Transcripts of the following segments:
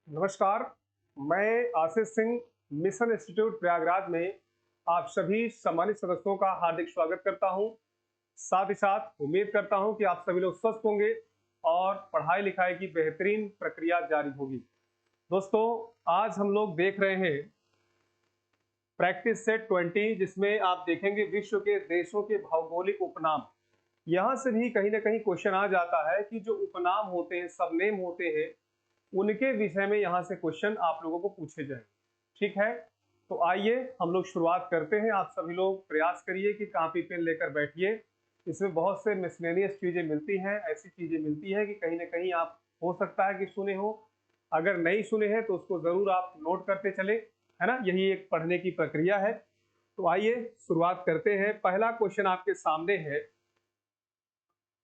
नमस्कार। मैं Ashish Singh mission institute Prayagraj में आप सभी सम्मानित सदस्यों का हार्दिक स्वागत करता हूं। साथ ही साथ उम्मीद करता हूं कि आप सभी लोग स्वस्थ होंगे और पढ़ाई लिखाई की बेहतरीन प्रक्रिया जारी होगी। दोस्तों, आज हम लोग देख रहे हैं प्रैक्टिस सेट 20, जिसमें आप देखेंगे विश्व के देशों के भौगोलिक उपनाम। यहाँ से भी कहीं ना कहीं क्वेश्चन आ जाता है कि जो उपनाम होते हैं, सबनेम होते हैं, उनके विषय में यहाँ से क्वेश्चन आप लोगों को पूछे जाएंगे। ठीक है, तो आइए हम लोग शुरुआत करते हैं। आप सभी लोग प्रयास करिए कि कॉपी पेन लेकर बैठिए। इसमें बहुत से मिसलेनियस चीजें मिलती हैं, ऐसी चीजें मिलती है कि कहीं ना कहीं आप हो सकता है कि सुने हो, अगर नहीं सुने हैं तो उसको जरूर आप नोट करते चले, है ना। यही एक पढ़ने की प्रक्रिया है। तो आइए शुरुआत करते हैं। पहला क्वेश्चन आपके सामने है।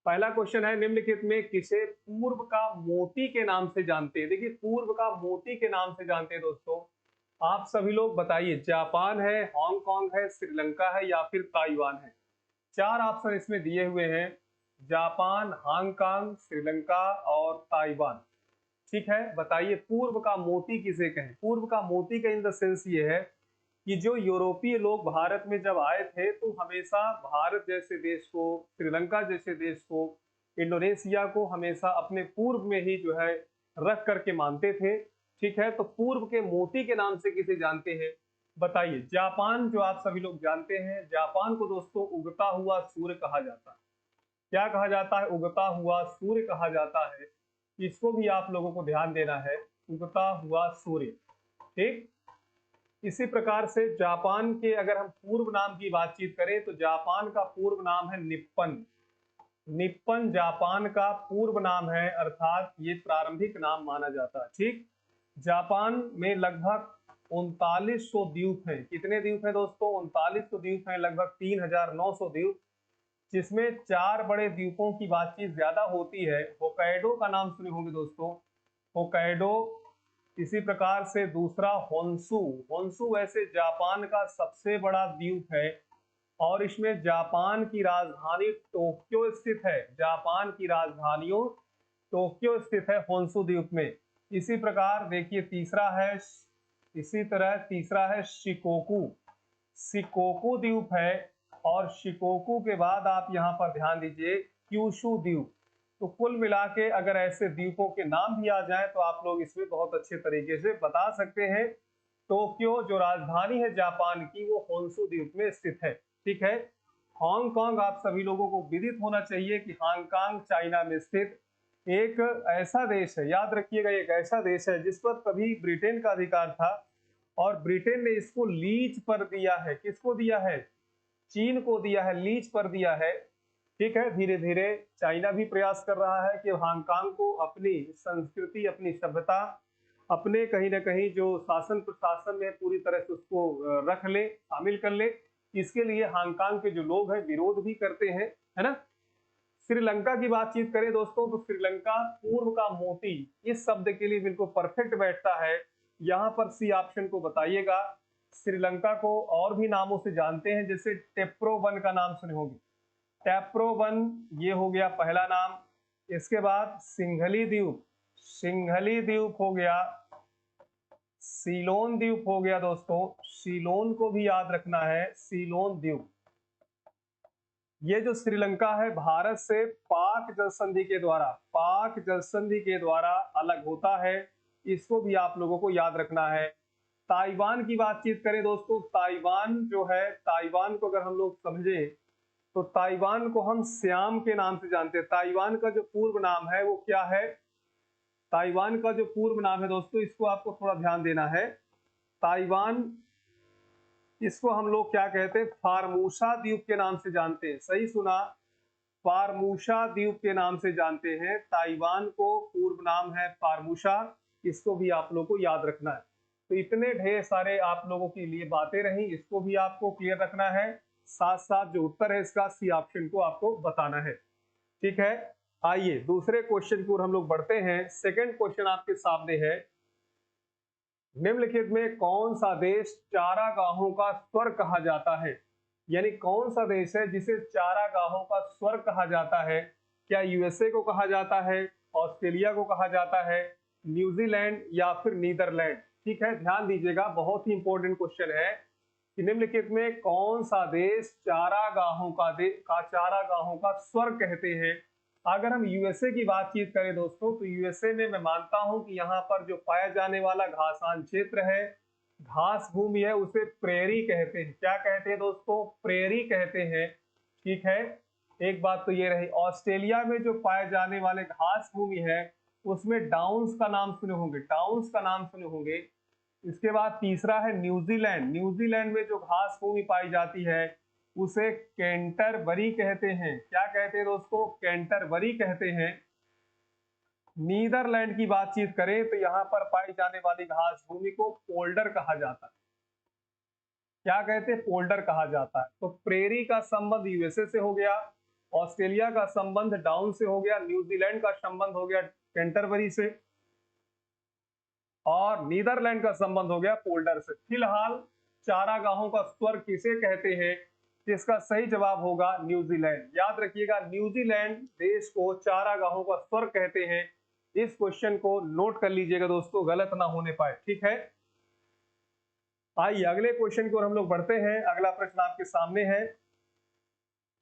पहला क्वेश्चन है, निम्नलिखित में किसे पूर्व का मोती के नाम से जानते हैं। देखिए, पूर्व का मोती के नाम से जानते हैं दोस्तों, आप सभी लोग बताइए। जापान है, हांगकांग है, श्रीलंका है या फिर ताइवान है। चार ऑप्शन इसमें दिए हुए हैं, जापान, हांगकांग, श्रीलंका और ताइवान। ठीक है, बताइए पूर्व का मोती किसे कहें। पूर्व का मोती का इन द सेंस ये है कि जो यूरोपीय लोग भारत में जब आए थे तो हमेशा भारत जैसे देश को, श्रीलंका जैसे देश को, इंडोनेशिया को हमेशा अपने पूर्व में ही जो है रख करके मानते थे। ठीक है, तो पूर्व के मोती के नाम से किसे जानते हैं, बताइए। जापान, जो आप सभी लोग जानते हैं, जापान को दोस्तों उगता हुआ सूर्य कहा जाता है। क्या कहा जाता है? उगता हुआ सूर्य कहा जाता है। इसको भी आप लोगों को ध्यान देना है, उगता हुआ सूर्य। ठीक, इसी प्रकार से जापान के अगर हम पूर्व नाम की बातचीत करें तो जापान का पूर्व नाम है निप्पन। निप्पन जापान का पूर्व नाम है, अर्थात ये प्रारंभिक नाम माना जाता है। ठीक, जापान में लगभग 3900 द्वीप हैं। कितने द्वीप हैं दोस्तों? 3900 द्वीप हैं, लगभग 3900 द्वीप, जिसमें चार बड़े द्वीपों की बातचीत ज्यादा होती है। होकाइडो का नाम सुने होंगे दोस्तों, होकाइडो। इसी प्रकार से दूसरा होन्सू। होन्सू वैसे जापान का सबसे बड़ा द्वीप है और इसमें जापान की राजधानी टोक्यो स्थित है। जापान की राजधानियों टोक्यो स्थित है होन्सू द्वीप में। इसी प्रकार देखिए तीसरा है, इसी तरह तीसरा है शिकोकू। शिकोकू द्वीप है और शिकोकू के बाद आप यहाँ पर ध्यान दीजिए क्यूशू द्वीप। तो कुल मिला के अगर ऐसे द्वीपों के नाम भी आ जाए तो आप लोग इसमें बहुत अच्छे तरीके से बता सकते हैं। टोक्यो जो राजधानी है जापान की, वो होन्सू द्वीप में स्थित है। ठीक है, हांगकांग आप सभी लोगों को विदित होना चाहिए कि हांगकांग चाइना में स्थित एक ऐसा देश है, याद रखिएगा, एक ऐसा देश है जिस पर कभी ब्रिटेन का अधिकार था और ब्रिटेन ने इसको लीज पर दिया है। किसको दिया है? चीन को दिया है, लीज पर दिया है। ठीक है, धीरे धीरे चाइना भी प्रयास कर रहा है कि हांगकांग को अपनी संस्कृति, अपनी सभ्यता, अपने कहीं ना कहीं जो शासन प्रशासन में पूरी तरह से उसको रख ले, शामिल कर ले। इसके लिए हांगकांग के जो लोग हैं विरोध भी करते हैं, है ना। श्रीलंका की बातचीत करें दोस्तों तो श्रीलंका पूर्व का मोती इस शब्द के लिए बिल्कुल परफेक्ट बैठता है। यहाँ पर सी ऑप्शन को बताइएगा। श्रीलंका को और भी नामों से जानते हैं, जैसे टेप्रोवन का नाम सुने होंगे। टैप्रोवन, ये हो गया पहला नाम। इसके बाद सिंघली द्वीप, सिंघली द्वीप हो गया। सीलोन द्वीप हो गया दोस्तों, सीलोन को भी याद रखना है, सीलोन द्वीप। ये जो श्रीलंका है भारत से पाक जल संधि के द्वारा, पाक जल संधि के द्वारा अलग होता है, इसको भी आप लोगों को याद रखना है। ताइवान की बातचीत करें दोस्तों, ताइवान जो है, ताइवान को अगर हम लोग समझें तो ताइवान को हम सियाम के नाम से जानते हैं। ताइवान का जो पूर्व नाम है वो क्या है? ताइवान का जो पूर्व नाम है दोस्तों, इसको आपको थोड़ा ध्यान देना है। ताइवान, इसको हम लोग क्या कहते हैं? फार्मूसा द्वीप के नाम से जानते हैं। सही सुना, फार्मूसा द्वीप के नाम से जानते हैं। ताइवान को पूर्व नाम है फार्मूसा, इसको भी आप लोगों को याद रखना है। तो इतने ढेर सारे आप लोगों के लिए बातें रही, इसको भी आपको क्लियर रखना है। साथ साथ जो उत्तर है इसका, सी ऑप्शन को आपको बताना है। ठीक है, आइए दूसरे क्वेश्चन की ओर हम लोग बढ़ते हैं। सेकंड क्वेश्चन आपके सामने है, निम्नलिखित में कौन सा देश चारागाहों का स्वर्ग कहा जाता है। यानी कौन सा देश है जिसे चारागाहों का स्वर्ग कहा जाता है? क्या यूएसए को कहा जाता है, ऑस्ट्रेलिया को कहा जाता है, न्यूजीलैंड या फिर नीदरलैंड। ठीक है, ध्यान दीजिएगा, बहुत ही इंपॉर्टेंट क्वेश्चन है कि निम्नलिखित में कौन सा देश चारागाहों का स्वर्ग कहते हैं। अगर हम यूएसए की बातचीत करें दोस्तों, तो यूएसए में मैं मानता हूं कि यहाँ पर जो पाया जाने वाला घासान क्षेत्र है, घास भूमि है, उसे प्रेरी कहते हैं। क्या कहते हैं दोस्तों? प्रेरी कहते हैं। ठीक है, एक बात तो ये रही। ऑस्ट्रेलिया में जो पाए जाने वाले घास भूमि है, उसमें डाउन्स का नाम सुने होंगे, डाउन्स का नाम सुने होंगे। इसके बाद तीसरा है न्यूजीलैंड। न्यूजीलैंड में जो घास भूमि पाई जाती है, उसे कैंटरबरी कहते हैं। क्या कहते हैं दोस्तों? कैंटरबरी कहते हैं। नीदरलैंड की बातचीत करें तो यहाँ पर पाई जाने वाली घास भूमि को पोल्डर कहा जाता है। क्या कहते हैं? पोल्डर कहा जाता है। तो प्रेरी का संबंध यूएसए से हो गया, ऑस्ट्रेलिया का संबंध डाउन से हो गया, न्यूजीलैंड का संबंध हो गया कैंटरबरी से, और नीदरलैंड का संबंध हो गया पोल्डर से। फिलहाल चारागाहों का स्वर्ग किसे कहते हैं? इसका सही जवाब होगा न्यूजीलैंड। याद रखिएगा, न्यूजीलैंड देश को चारागाहों का स्वर्ग कहते हैं। इस क्वेश्चन को नोट कर लीजिएगा दोस्तों, गलत ना होने पाए। ठीक है, आइए अगले क्वेश्चन की ओर हम लोग बढ़ते हैं। अगला प्रश्न आपके सामने है,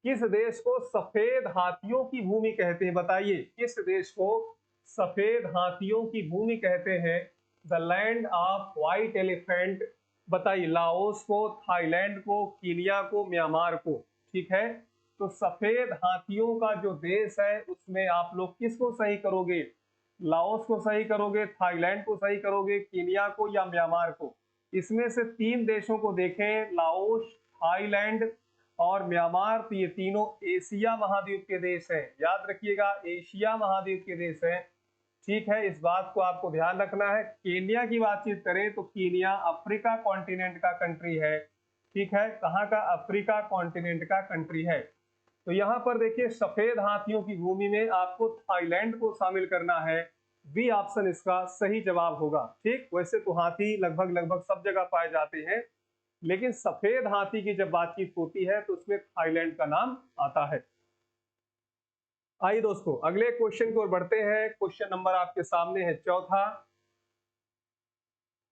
किस देश को सफेद हाथियों की भूमि कहते हैं? बताइए, किस देश को सफेद हाथियों की भूमि कहते हैं? The land of white elephant. बताइए, लाओस को, थाईलैंड को, कीनिया को, म्यांमार को। ठीक है, तो सफेद हाथियों का जो देश है, उसमें आप लोग किसको सही करोगे? लाओस को सही करोगे, थाईलैंड को सही करोगे, कीनिया को, या म्यांमार को? इसमें से तीन देशों को देखें, लाओस, थाईलैंड और म्यांमार, तो ये तीनों एशिया महाद्वीप के देश हैं। याद रखिएगा, एशिया महाद्वीप के देश हैं। ठीक है, इस बात को आपको ध्यान रखना है। केन्या की बातचीत करें तो केन्या अफ्रीका कॉन्टिनेंट का कंट्री है। ठीक है, कहाँ का? अफ्रीका कॉन्टिनेंट का कंट्री है। तो यहाँ पर देखिए, सफेद हाथियों की भूमि में आपको थाईलैंड को शामिल करना है। बी ऑप्शन इसका सही जवाब होगा। ठीक, वैसे तो हाथी लगभग लगभग सब जगह पाए जाते हैं, लेकिन सफेद हाथी की जब बातचीत होती है तो उसमें थाईलैंड का नाम आता है। आइए दोस्तों, अगले क्वेश्चन की ओर बढ़ते हैं। क्वेश्चन नंबर आपके सामने है चौथा।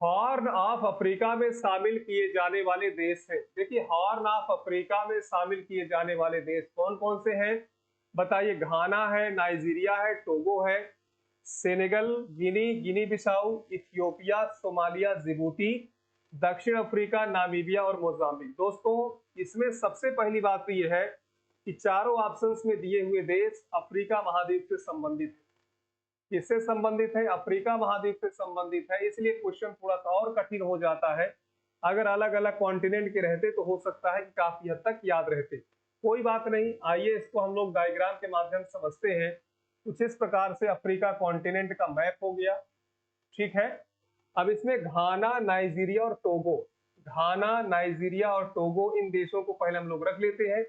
हॉर्न ऑफ अफ्रीका में शामिल किए जाने वाले देश हैं। देखिए, हॉर्न ऑफ अफ्रीका में शामिल किए जाने वाले देश कौन कौन से हैं? बताइए, घाना है, नाइजीरिया है, टोगो है, सेनेगल, गिनी बिसाऊ, इथियोपिया, सोमालिया, जिबूती, दक्षिण अफ्रीका, नामीबिया और मोजाम्बिक। दोस्तों, इसमें सबसे पहली बात तो यह है कि चारों ऑप्शंस में दिए हुए देश अफ्रीका महाद्वीप से संबंधित है। किससे संबंधित है? अफ्रीका महाद्वीप से संबंधित है। इसलिए क्वेश्चन थोड़ा सा और कठिन हो जाता है। अगर अलग अलग कॉन्टिनेंट के रहते तो हो सकता है कि काफी हद तक याद रहते। कोई बात नहीं, आइए इसको हम लोग डायग्राम के माध्यम से समझते हैं। कुछ इस प्रकार से अफ्रीका कॉन्टिनेंट का मैप हो गया। ठीक है, अब इसमें घाना, नाइजीरिया और टोगो, घाना, नाइजीरिया और टोगो, इन देशों को पहले हम लोग रख लेते हैं।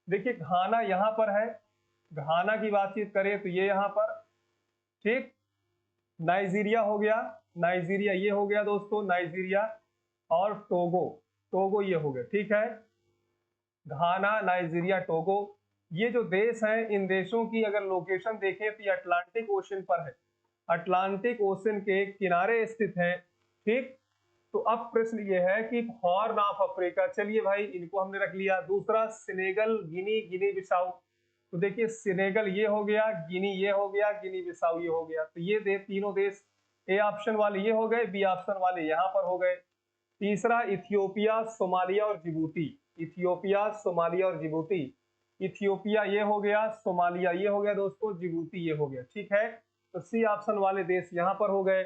देखिए, घाना यहाँ पर है, घाना की बातचीत करें तो ये यहाँ पर। ठीक, नाइजीरिया हो गया, नाइजीरिया ये हो गया दोस्तों, नाइजीरिया, और टोगो, टोगो ये हो गया। ठीक है, घाना, नाइजीरिया, टोगो, ये जो देश हैं, इन देशों की अगर लोकेशन देखें तो ये अटलांटिक ओशन पर है, अटलांटिक ओशन के किनारे स्थित है। ठीक, तो अब प्रश्न ये है कि हॉर्न ऑफ अफ्रीका, चलिए भाई इनको हमने रख लिया। दूसरा सेनेगल, गिनी बिसाऊ, तो देखिए सेनेगल ये हो गया, गिनी ये हो गया, गिनी बिसाऊ ये हो गया। तो ये तीनों देश ए ऑप्शन वाले ये हो गए, बी ऑप्शन वाले यहाँ पर हो गए। तीसरा इथियोपिया, सोमालिया और जिबूती, इथियोपिया, सोमालिया और जिबूती, इथियोपिया ये हो गया, सोमालिया ये हो गया दोस्तों, जिबूती ये हो गया। ठीक है, तो सी ऑप्शन वाले देश यहाँ पर हो गए।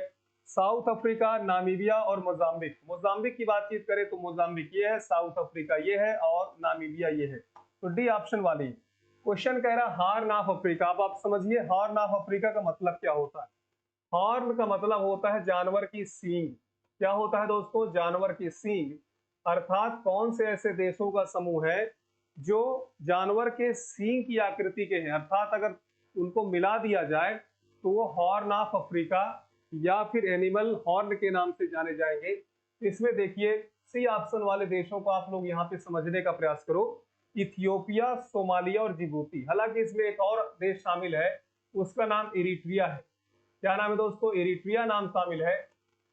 साउथ अफ्रीका, नामीबिया और मोजाम्बिक, मोजाम्बिक की बातचीत करें तो मोजाम्बिक ये है, साउथ अफ्रीका ये है, और नामीबिया ये है। तो डी ऑप्शन वाली। क्वेश्चन कह रहा हॉर्न ऑफ अफ्रीका। अब आप समझिए हॉर्न ऑफ अफ्रीका का मतलब क्या होता है। हॉर्न का मतलब होता है जानवर की सींग। क्या होता है दोस्तों? जानवर की सींग। अर्थात कौन से ऐसे देशों का समूह है जो जानवर के सींग की आकृति के हैं, अर्थात अगर उनको मिला दिया जाए तो वो हॉर्न ऑफ अफ्रीका या फिर एनिमल हॉर्न के नाम से जाने जाएंगे। इसमें देखिए, सी ऑप्शन वाले देशों को आप लोग यहाँ पे समझने का प्रयास करो, इथियोपिया, सोमालिया और जिबूती। हालांकि इसमें एक और देश शामिल है, उसका नाम इरिट्रिया है। क्या नाम है दोस्तों? इरिट्रिया नाम शामिल है।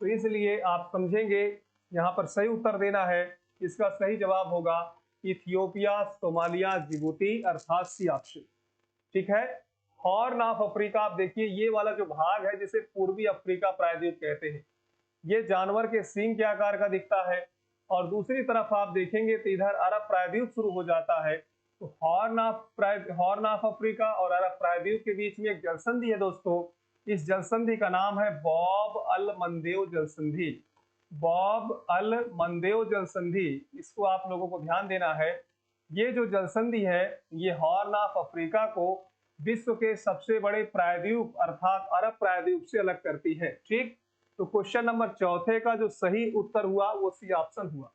तो इसलिए आप समझेंगे यहाँ पर सही उत्तर देना है। इसका सही जवाब होगा इथियोपिया, सोमालिया, जिबूती, अर्थात सी ऑप्शन। ठीक है। हॉर्न ऑफ अफ्रीका, आप देखिए ये वाला जो भाग है जिसे पूर्वी अफ्रीका प्रायद्वीप कहते हैं, ये जानवर के सींग के आकार का दिखता है। और दूसरी तरफ आप देखेंगे तो इधर अरब प्रायद्वीप शुरू हो जाता है। तो हॉर्न ऑफ अफ्रीका और अरब प्रायद्वीप के बीच में एक जलसंधि है दोस्तों। इस जलसंधि का नाम है बॉब अल मंदेव जलसंधि। बॉब अल मंदेव जलसंधि, इसको आप लोगों को ध्यान देना है। ये जो जलसंधि है ये हॉर्न ऑफ अफ्रीका को विश्व के सबसे बड़े प्रायद्वीप अर्थात अरब प्रायद्वीप से अलग करती है। ठीक। तो क्वेश्चन नंबर चौथे का जो सही उत्तर हुआ वो सी ऑप्शन हुआ।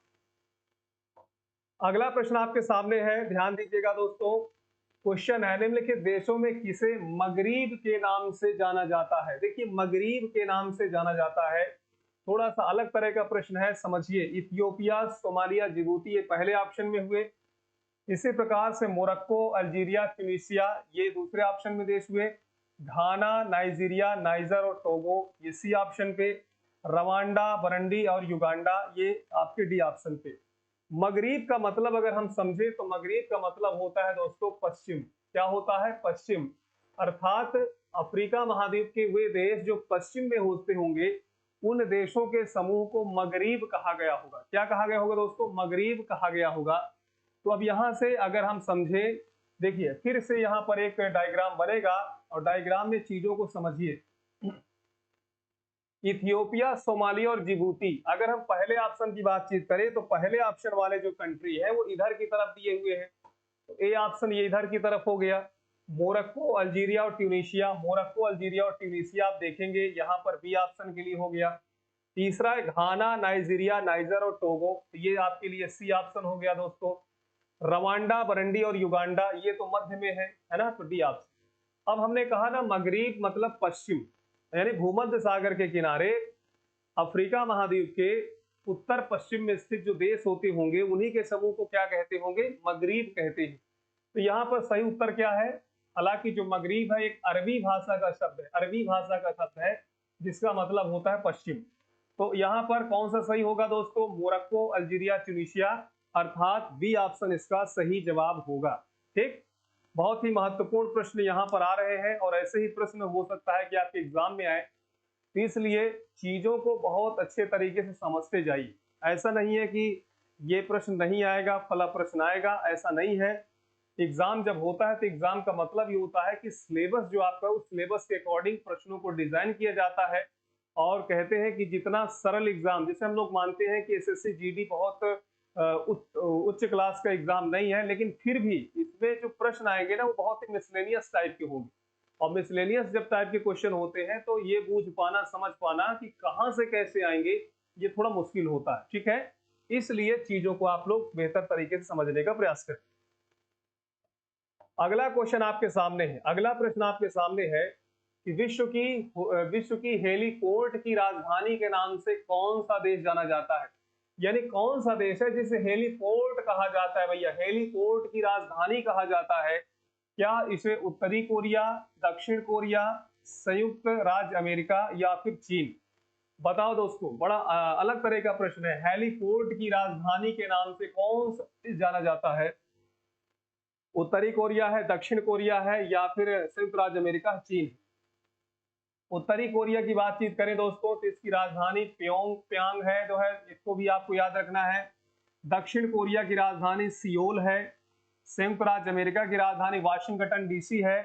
अगला प्रश्न आपके सामने है, ध्यान दीजिएगा दोस्तों। क्वेश्चन है, निम्नलिखित देशों में किसे मगरीब के नाम से जाना जाता है? देखिए मगरीब के नाम से जाना जाता है, थोड़ा सा अलग तरह का प्रश्न है, समझिए। इथियोपिया, सोमालिया, जिबूती ये पहले ऑप्शन में हुए। इसी प्रकार से मोरक्को, अल्जीरिया, ट्यूनीशिया ये दूसरे ऑप्शन में देश हुए। घाना, नाइजीरिया, नाइजर और टोगो ये सी ऑप्शन पे। रवांडा, बरंडी और युगांडा ये आपके डी ऑप्शन पे। मगरीब का मतलब अगर हम समझे तो मगरीब का मतलब होता है दोस्तों पश्चिम। क्या होता है? पश्चिम। अर्थात अफ्रीका महाद्वीप के वे देश जो पश्चिम में होते होंगे उन देशों के समूह को मगरीब कहा गया होगा। क्या कहा गया होगा दोस्तों? मगरीब कहा गया होगा। तो अब यहां से अगर हम समझे, देखिए फिर से यहां पर एक डायग्राम बनेगा और डायग्राम में चीजों को समझिए। इथियोपिया, सोमालिया और जिबूती, अगर हम पहले ऑप्शन की बातचीत करें तो पहले ऑप्शन वाले जो कंट्री है वो इधर की तरफ दिए हुए हैं। तो ए ऑप्शन ये इधर की तरफ हो गया। मोरक्को, अल्जीरिया और ट्यूनीशिया, मोरक्को, अल्जीरिया और ट्यूनीशिया आप देखेंगे यहाँ पर बी ऑप्शन के लिए हो गया। तीसरा है घाना, नाइजीरिया, नाइजर और टोगो, ये आपके लिए सी ऑप्शन हो गया दोस्तों। रवांडा, बरंडी और युगांडा ये तो मध्य में है ना, तो डी ऑप्शन। अब हमने कहा ना मगरीब मतलब पश्चिम, यानी भूमध्य सागर के किनारे अफ्रीका महाद्वीप के उत्तर पश्चिम में स्थित जो देश होते होंगे उन्हीं के समूह को क्या कहते होंगे? मगरीब कहते हैं। तो यहाँ पर सही उत्तर क्या है? हालांकि जो मगरीब है एक अरबी भाषा का शब्द है, अरबी भाषा का शब्द है जिसका मतलब होता है पश्चिम। तो यहाँ पर कौन सा सही होगा दोस्तों? मोरक्को, अल्जीरिया, ट्यूनीशिया, अर्थात बी ऑप्शन इसका सही जवाब होगा। ठीक। बहुत ही महत्वपूर्ण प्रश्न यहाँ पर आ रहे हैं और ऐसे ही प्रश्न हो सकता है कि आपके एग्जाम में आए, तो इसलिए चीजों को बहुत अच्छे तरीके से समझते जाइए। ऐसा नहीं है कि ये प्रश्न नहीं आएगा फला प्रश्न आएगा, ऐसा नहीं है। एग्जाम जब होता है तो एग्जाम का मतलब ये होता है कि सिलेबस जो आपका उस सिलेबस के अकॉर्डिंग प्रश्नों को डिजाइन किया जाता है। और कहते हैं कि जितना सरल एग्जाम, जैसे हम लोग मानते हैं कि एसएससी जीडी बहुत उच्च क्लास का एग्जाम नहीं है, लेकिन फिर भी इसमें जो प्रश्न आएंगे ना वो बहुत ही मिसलेनियस टाइप के होंगे। और मिसलेनियस जब टाइप के क्वेश्चन होते हैं तो ये बूझ पाना, समझ पाना कि कहां से कैसे आएंगे ये थोड़ा मुश्किल होता है। ठीक है, इसलिए चीजों को आप लोग बेहतर तरीके से समझने का प्रयास करें। अगला क्वेश्चन आपके सामने है, अगला प्रश्न आपके सामने है कि विश्व की हेलीपोर्ट की राजधानी के नाम से कौन सा देश जाना जाता है? यानी कौन सा देश है जिसे हेलीपोर्ट कहा जाता है? भैया हेलीपोर्ट की राजधानी कहा जाता है। क्या इसे उत्तरी कोरिया, दक्षिण कोरिया, संयुक्त राज्य अमेरिका या फिर चीन? बताओ दोस्तों, बड़ा अलग तरह का प्रश्न है। हेलीपोर्ट की राजधानी के नाम से कौन सा देश जाना जाता है? उत्तरी कोरिया है, दक्षिण कोरिया है या फिर संयुक्त राज्य अमेरिका, चीन? उत्तरी कोरिया की बातचीत करें दोस्तों तो इसकी राजधानी प्योंगयांग है जो है, इसको भी आपको याद रखना है। दक्षिण कोरिया की राजधानी सियोल है। संयुक्त राज्य अमेरिका की राजधानी वाशिंगटन डीसी है।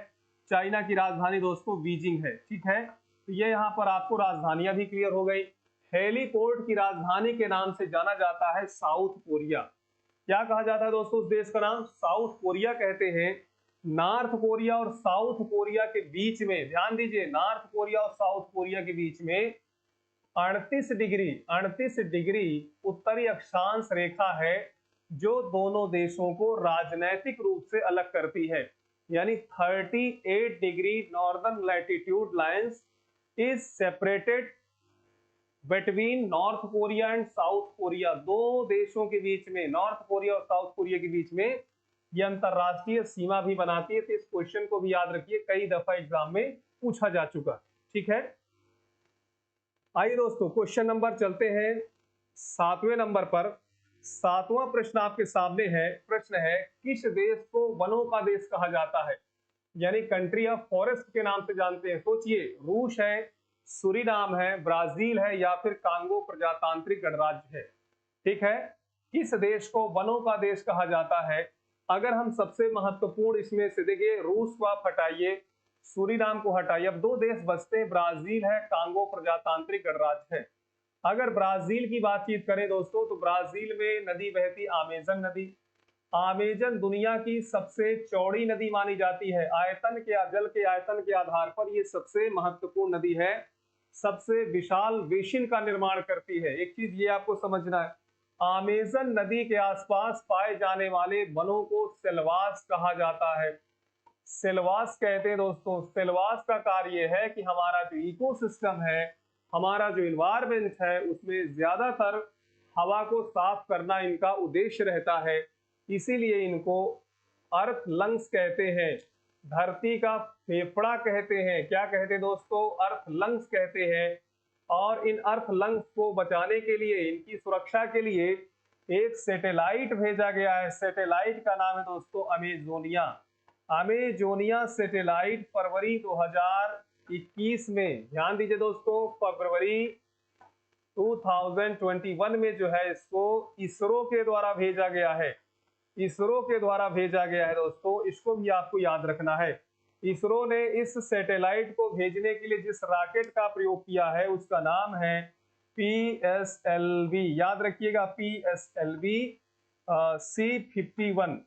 चाइना की राजधानी दोस्तों बीजिंग है। ठीक है, तो ये यहाँ पर आपको राजधानियां भी क्लियर हो गई। हेलीपोर्ट की राजधानी के नाम से जाना जाता है साउथ कोरिया। क्या कहा जाता है दोस्तों उस देश का नाम? साउथ कोरिया कहते हैं। नॉर्थ कोरिया और साउथ कोरिया के बीच में, ध्यान दीजिए, नॉर्थ कोरिया और साउथ कोरिया के बीच में 38 डिग्री उत्तरी अक्षांश रेखा है जो दोनों देशों को राजनैतिक रूप से अलग करती है। यानी 38 degree northern latitude lines is separated between north Korea and south Korea. दो देशों के बीच में, नॉर्थ कोरिया और साउथ कोरिया के बीच में ये अंतरराष्ट्रीय सीमा भी बनाती है। तो इस क्वेश्चन को भी याद रखिए, कई दफा एग्जाम में पूछा जा चुका। ठीक है। आइए दोस्तों क्वेश्चन नंबर चलते हैं 7वें नंबर पर। 7वां प्रश्न आपके सामने है। प्रश्न है, किस देश को वनों का देश कहा जाता है, यानी कंट्री ऑफ फॉरेस्ट के नाम से जानते हैं। सोचिए, रूस है, सूरीनाम है, ब्राजील है, या फिर कांगो प्रजातांत्रिक गणराज्य है। ठीक है, किस देश को वनों का देश कहा जाता है? अगर हम सबसे महत्वपूर्ण इसमें से देखिए, रूस को आप हटाइए, सूरीनाम को हटाइए, अब दो देश बचते हैं, ब्राजील है, कांगो प्रजातांत्रिक गणराज्य है। अगर ब्राजील की बातचीत करें दोस्तों, तो ब्राजील में नदी बहती अमेजन नदी। अमेजन दुनिया की सबसे चौड़ी नदी मानी जाती है। आयतन के, जल के आयतन के आधार पर ये सबसे महत्वपूर्ण नदी है, सबसे विशाल बेसिन का निर्माण करती है। एक चीज ये आपको समझना है, अमेजन नदी के आसपास पाए जाने वाले वनों को सेल्वास कहा जाता है। सेल्वास कहते हैं दोस्तों। सेल्वास का कार्य है कि हमारा जो इकोसिस्टम है, हमारा जो इन्वायरमेंट है, उसमें ज्यादातर हवा को साफ करना इनका उद्देश्य रहता है। इसीलिए इनको अर्थ लंग्स कहते हैं, धरती का फेफड़ा कहते हैं। क्या कहते हैं दोस्तों? अर्थ लंग्स कहते हैं। और इन अर्थ लंग्स को बचाने के लिए, इनकी सुरक्षा के लिए एक सैटेलाइट भेजा गया है। सैटेलाइट का नाम है दोस्तों अमेजोनिया। अमेजोनिया सैटेलाइट फरवरी 2021 में, ध्यान दीजिए दोस्तों, फरवरी 2021 में जो है इसको इसरो के द्वारा भेजा गया है। इसरो के द्वारा भेजा गया है दोस्तों, इसको भी आपको याद रखना है। इसरो ने इस सैटेलाइट को भेजने के लिए जिस रॉकेट का प्रयोग किया है उसका नाम है PSLV। याद रखिएगा, PSLV C51,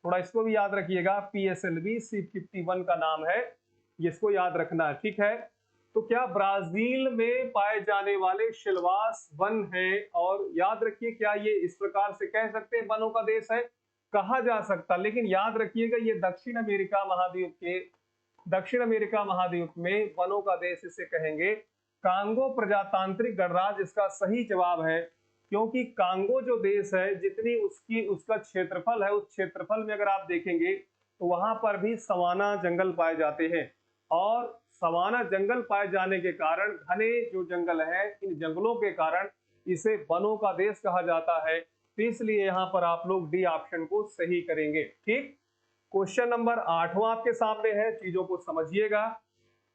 थोड़ा इसको भी याद रखिएगा, PSLV C51 का नाम है, इसको याद रखना है। ठीक है, तो क्या ब्राजील में पाए जाने वाले सिल्वास वन है? और याद रखिए, क्या ये इस प्रकार से कह सकते हैं वनों का देश है? कहा जा सकता, लेकिन याद रखिएगा ये दक्षिण अमेरिका महाद्वीप में वनों का देश इसे कहेंगे। कांगो प्रजातांत्रिक गणराज्य इसका सही जवाब है, क्योंकि कांगो जो देश है, जितनी उसका क्षेत्रफल है, उस क्षेत्रफल में अगर आप देखेंगे तो वहां पर भी सवाना जंगल पाए जाते हैं। और सवाना जंगल पाए जाने के कारण, घने जो जंगल है, इन जंगलों के कारण इसे वनों का देश कहा जाता है। तो इसलिए यहाँ पर आप लोग डी ऑप्शन को सही करेंगे। ठीक, क्वेश्चन नंबर 8वां आपके सामने है, चीजों को समझिएगा।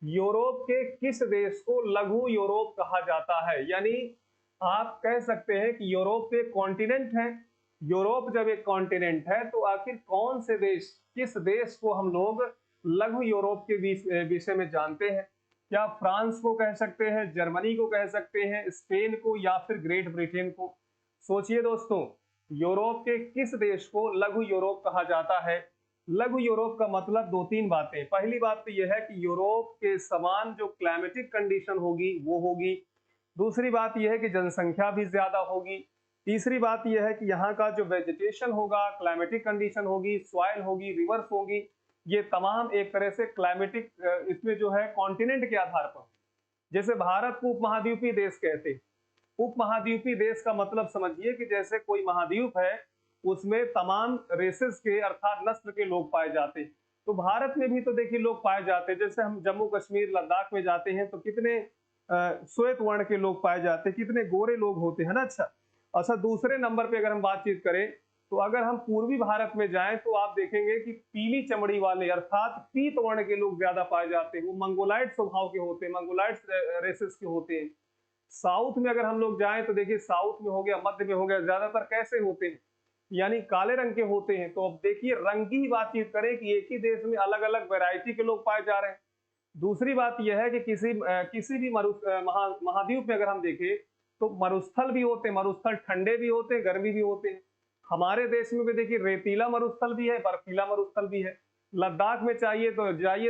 यूरोप के किस देश को लघु यूरोप कहा जाता है? यानी आप कह सकते हैं कि यूरोप एक कॉन्टिनेंट है। यूरोप जब एक कॉन्टिनेंट है तो आखिर कौन से देश, किस देश को हम लोग लघु यूरोप के विषय में जानते हैं? क्या फ्रांस को कह सकते हैं, जर्मनी को कह सकते हैं, स्पेन को, या फिर ग्रेट ब्रिटेन को? सोचिए दोस्तों, यूरोप के किस देश को लघु यूरोप कहा जाता है? लघु यूरोप का मतलब दो तीन बातें। पहली बात तो यह है कि यूरोप के समान जो क्लाइमेटिक कंडीशन होगी वो होगी। दूसरी बात यह है कि जनसंख्या भी ज्यादा होगी। तीसरी बात यह है कि यहाँ का जो वेजिटेशन होगा, क्लाइमेटिक कंडीशन होगी, सॉइल होगी, रिवर्स होगी, ये तमाम एक तरह से क्लाइमेटिक इसमें जो है कॉन्टिनेंट के आधार पर, जैसे भारत को उपमहाद्वीपीय देश कहते हैं। उपमहाद्वीपीय देश का मतलब समझिए कि जैसे कोई महाद्वीप है, उसमें तमाम रेसेस के अर्थात नस्ल के लोग पाए जाते हैं। तो भारत में भी तो देखिए लोग पाए जाते हैं। जैसे हम जम्मू कश्मीर, लद्दाख में जाते हैं तो कितने श्वेत वर्ण के लोग पाए जाते हैं, कितने गोरे लोग होते हैं ना। अच्छा, दूसरे नंबर पे अगर हम बातचीत करें तो अगर हम पूर्वी भारत में जाएं तो आप देखेंगे कि पीली चमड़ी वाले अर्थात पीत वर्ण के लोग ज्यादा पाए जाते हैं। वो मंगोलाइट स्वभाव के होते हैं, मंगोलाइट रेसेस के होते हैं। साउथ में अगर हम लोग जाएं तो देखिए साउथ में हो गया, मध्य में हो गया, ज्यादातर कैसे होते हैं, यानी काले रंग के होते हैं। तो अब देखिए रंग की ही बातचीत करें कि एक ही देश में अलग अलग वैरायटी के लोग पाए जा रहे हैं। दूसरी बात यह है कि किसी भी महाद्वीप में अगर हम देखें तो मरुस्थल भी होते हैं। मरुस्थल ठंडे भी होते हैं, गर्मी भी होते हैं। हमारे देश में भी देखिए रेतीला मरुस्थल भी है, बर्फीला मरुस्थल भी है। लद्दाख में जाइए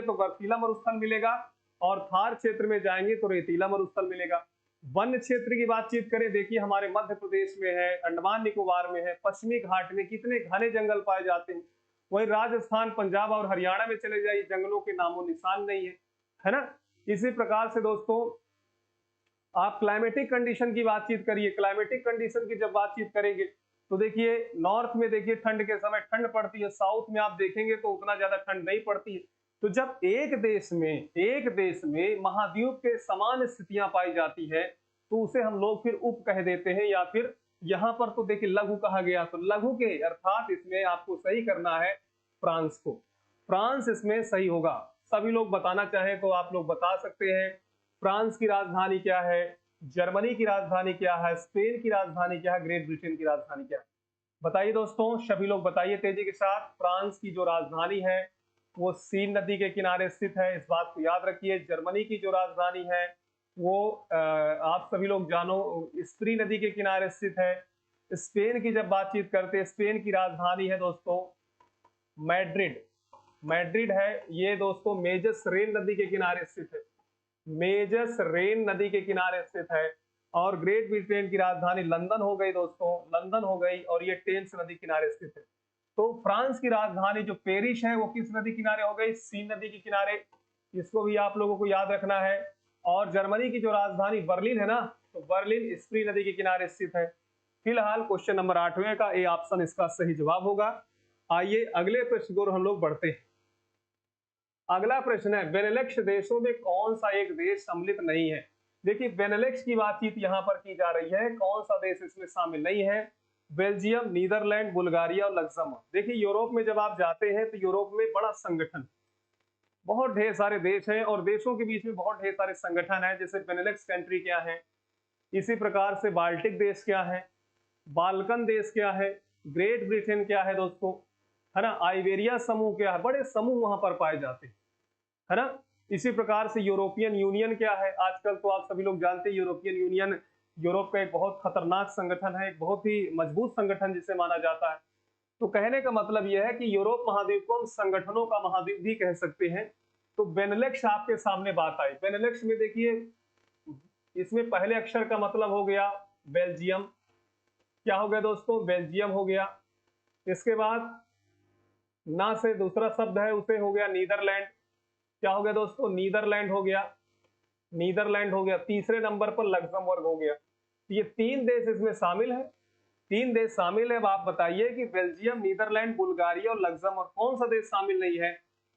तो बर्फीला मरुस्थल मिलेगा, और थार क्षेत्र में जाएंगे तो रेतीला मरुस्थल मिलेगा। वन क्षेत्र की बातचीत करें, देखिए हमारे मध्य प्रदेश में है, अंडमान निकोबार में है, पश्चिमी घाट में कितने घने जंगल पाए जाते हैं। वही राजस्थान, पंजाब और हरियाणा में चले जाइए, जंगलों के नामो निशान नहीं है ना। इसी प्रकार से दोस्तों आप क्लाइमेटिक कंडीशन की बातचीत करिए। क्लाइमेटिक कंडीशन की जब बातचीत करेंगे तो देखिए नॉर्थ में देखिए ठंड के समय ठंड पड़ती है, साउथ में आप देखेंगे तो उतना ज्यादा ठंड नहीं पड़ती है। तो जब एक देश में महाद्वीप के समान स्थितियां पाई जाती है तो उसे हम लोग फिर उप कह देते हैं, या फिर यहाँ पर तो देखिए लघु कहा गया, तो लघु के अर्थात इसमें आपको सही करना है फ्रांस को। फ्रांस इसमें सही होगा। सभी लोग बताना चाहें तो आप लोग बता सकते हैं। फ्रांस की राजधानी क्या है, जर्मनी की राजधानी क्या है, स्पेन की राजधानी क्या है, ग्रेट ब्रिटेन की राजधानी क्या है? बताइए दोस्तों, सभी लोग बताइए तेजी के साथ। फ्रांस की जो राजधानी है वो सीन नदी के किनारे स्थित है, इस बात को याद रखिए। जर्मनी की जो राजधानी है वो आप सभी लोग जानो स्प्री नदी के किनारे स्थित है। स्पेन की जब बातचीत करते हैं, स्पेन की राजधानी है दोस्तों मैड्रिड। मैड्रिड है ये दोस्तों, मेजस रेन नदी के किनारे स्थित है, मेजस रेन नदी के किनारे स्थित है। और ग्रेट ब्रिटेन की राजधानी लंदन हो गई दोस्तों, लंदन हो गई, और ये टेम्स नदी किनारे स्थित है। तो फ्रांस की राजधानी जो पेरिस है वो किस नदी किनारे हो गई, सीन नदी के किनारे, इसको भी आप लोगों को याद रखना है। और जर्मनी की जो राजधानी बर्लिन है ना, तो बर्लिन स्प्री नदी के किनारे स्थित है। फिलहाल क्वेश्चन नंबर 8वें का ए ऑप्शन इसका सही जवाब होगा। आइए अगले प्रश्न की ओर हम लोग बढ़ते हैं। अगला प्रश्न है, बेनेलक्स देशों में कौन सा एक देश सम्मिलित नहीं है? देखिए बेनेलक्स की बातचीत यहाँ पर की जा रही है, कौन सा देश इसमें शामिल नहीं है? बेल्जियम, नीदरलैंड, बुल्गारिया और लग्जमबर्ग। देखिए यूरोप में जब आप जाते हैं तो यूरोप में बड़ा संगठन, बहुत ढेर सारे देश हैं और देशों के बीच में बहुत ढेर सारे संगठन हैं। जैसे बेनेलक्स कंट्री क्या है, इसी प्रकार से बाल्टिक देश क्या है, बाल्कन देश क्या है, ग्रेट ब्रिटेन क्या है दोस्तों, है ना, आइबेरिया समूह क्या है, बड़े समूह वहां पर पाए जाते हैं, है ना। इसी प्रकार से यूरोपियन यूनियन क्या है, आजकल तो आप सभी लोग जानते हैं यूरोपियन यूनियन यूरोप का एक बहुत खतरनाक संगठन है, एक बहुत ही मजबूत संगठन जिसे माना जाता है। तो कहने का मतलब यह है कि यूरोप महाद्वीप को हम संगठनों का महाद्वीप भी कह सकते हैं। तो बेनेलक्स आपके सामने बात आई। बेनेलक्स में देखिए इसमें पहले अक्षर का मतलब हो गया बेल्जियम, क्या हो गया दोस्तों, बेल्जियम हो गया। इसके बाद ना से दूसरा शब्द है उसे हो गया नीदरलैंड, क्या हो गया दोस्तों, नीदरलैंड हो गया, नीदरलैंड हो गया। तीसरे नंबर पर लग्जमबर्ग हो गया। ये 3 देश इसमें शामिल है, 3 देश शामिल है। अब आप बताइए कि बेल्जियम, नीदरलैंड, बुल्गारिया और लग्जमबर्ग कौन सा देश शामिल नहीं है?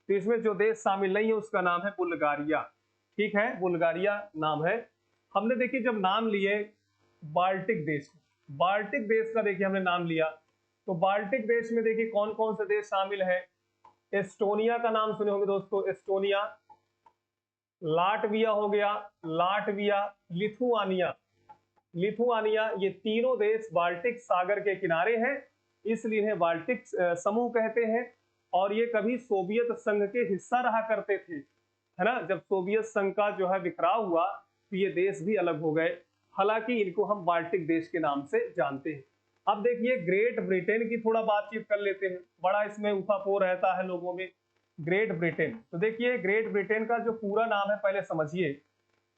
तो इसमें जो देश शामिल नहीं है उसका नाम है बुल्गारिया। ठीक है, बुल्गारिया नाम है। हमने देखिए जब नाम लिए बाल्टिक देश, बाल्टिक देश का देखिए हमने नाम लिया, तो बाल्टिक देश में देखिए कौन कौन से देश शामिल है। एस्टोनिया का नाम सुने होंगे दोस्तों, एस्टोनिया, लाटविया हो गया, लाटविया, लिथुआनिया, लिथुआनिया, ये तीनों देश बाल्टिक सागर के किनारे हैं, इसलिए इन्हें बाल्टिक समूह कहते हैं। और ये कभी सोवियत संघ के हिस्सा रहा करते थे, है ना। जब सोवियत संघ का जो है बिखराव हुआ तो ये देश भी अलग हो गए। हालांकि इनको हम बाल्टिक देश के नाम से जानते हैं। अब देखिए ग्रेट ब्रिटेन की थोड़ा बातचीत कर लेते हैं, बड़ा इसमें उठापोह रहता है लोगों में। ग्रेट ब्रिटेन, तो देखिए ग्रेट ब्रिटेन का जो पूरा नाम है पहले समझिए,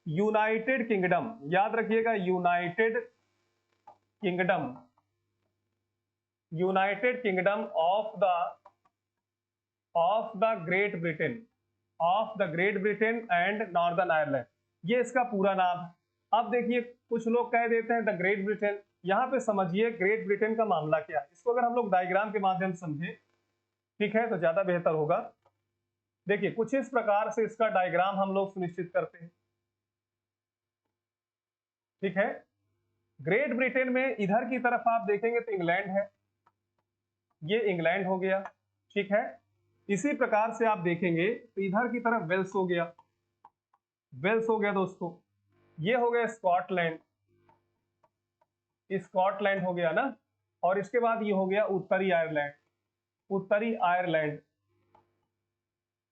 यूनाइटेड किंगडम, याद रखिएगा United kingdom, United kingdom of the great Britain, of the great Britain and northern Ireland, ये इसका पूरा नाम है। अब देखिए कुछ लोग कह देते हैं द ग्रेट ब्रिटेन, यहां पे समझिए ग्रेट ब्रिटेन का मामला क्या है, इसको अगर हम लोग डायग्राम के माध्यम से समझे, ठीक है, तो ज्यादा बेहतर होगा। देखिए कुछ इस प्रकार से इसका डायग्राम हम लोग सुनिश्चित करते हैं, ठीक है। ग्रेट ब्रिटेन में इधर की तरफ आप देखेंगे तो इंग्लैंड है, ये इंग्लैंड हो गया, ठीक है। इसी प्रकार से आप देखेंगे तो इधर की तरफ वेल्स हो गया, वेल्स हो गया दोस्तों, ये हो गया स्कॉटलैंड, स्कॉटलैंड हो गया ना। और इसके बाद ये हो गया उत्तरी आयरलैंड, उत्तरी आयरलैंड।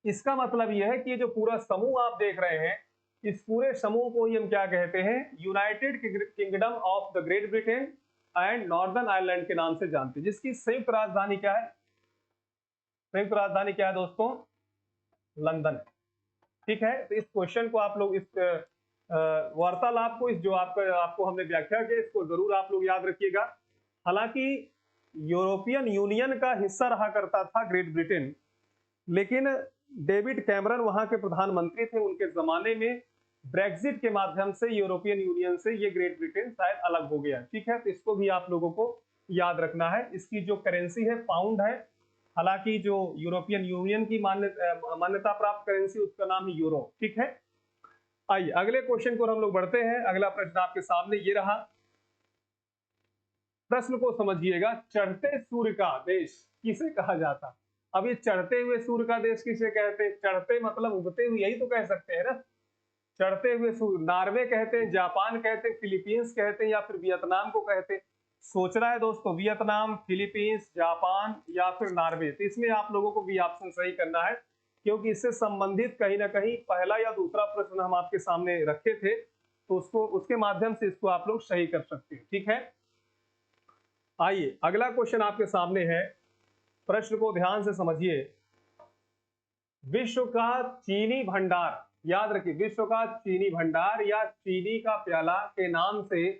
इसका मतलब यह है कि ये जो पूरा समूह आप देख रहे हैं, इस पूरे समूह को ही हम क्या कहते हैं, United kingdom of the great Britain and northern Ireland के नाम से जानते हैं, जिसकी संयुक्त राजधानी क्या है, संयुक्त राजधानी क्या है दोस्तों, लंदन है। ठीक है, तो इस क्वेश्चन को आप लोग, इस वार्तालाप को, इस जो आपको हमने व्याख्या किया, इसको जरूर आप लोग याद रखिएगा। हालांकि यूरोपियन यूनियन का हिस्सा रहा करता था ग्रेट ब्रिटेन, लेकिन डेविड कैमरन वहां के प्रधानमंत्री थे, उनके जमाने में ब्रेक्जिट के माध्यम से यूरोपियन यूनियन से ये ग्रेट ब्रिटेन शायद अलग हो गया। ठीक है, तो इसको भी आप लोगों को याद रखना है। इसकी जो करेंसी है पाउंड है, हालांकि जो यूरोपियन यूनियन की मान्यता प्राप्त करेंसी उसका नाम है यूरो। ठीक है, आइए अगले क्वेश्चन को हम लोग बढ़ते हैं। अगला प्रश्न आपके सामने ये रहा, प्रश्न को समझिएगा, चढ़ते सूर्य का देश किसे कहा जाता? अब ये चढ़ते हुए सूर्य का देश किसे कहते हैं? चढ़ते मतलब उगते हुए, यही तो कह सकते हैं ना। चढ़ते हुए सूर्य, नॉर्वे कहते हैं, जापान कहते हैं, फिलीपींस कहते हैं, या फिर वियतनाम को कहते हैं। सोचना है दोस्तों, वियतनाम, फिलीपींस, जापान या फिर नॉर्वे। तो इसमें आप लोगों को बी ऑप्शन सही करना है, क्योंकि इससे संबंधित कहीं ना कहीं पहला या दूसरा प्रश्न हम आपके सामने रखे थे, तो उसको उसके माध्यम से इसको आप लोग सही कर सकते हैं। ठीक है, आइए अगला क्वेश्चन आपके सामने है, प्रश्न को ध्यान से समझिए। विश्व का चीनी भंडार, याद रखिए, विश्व का चीनी भंडार या चीनी का प्याला के नाम से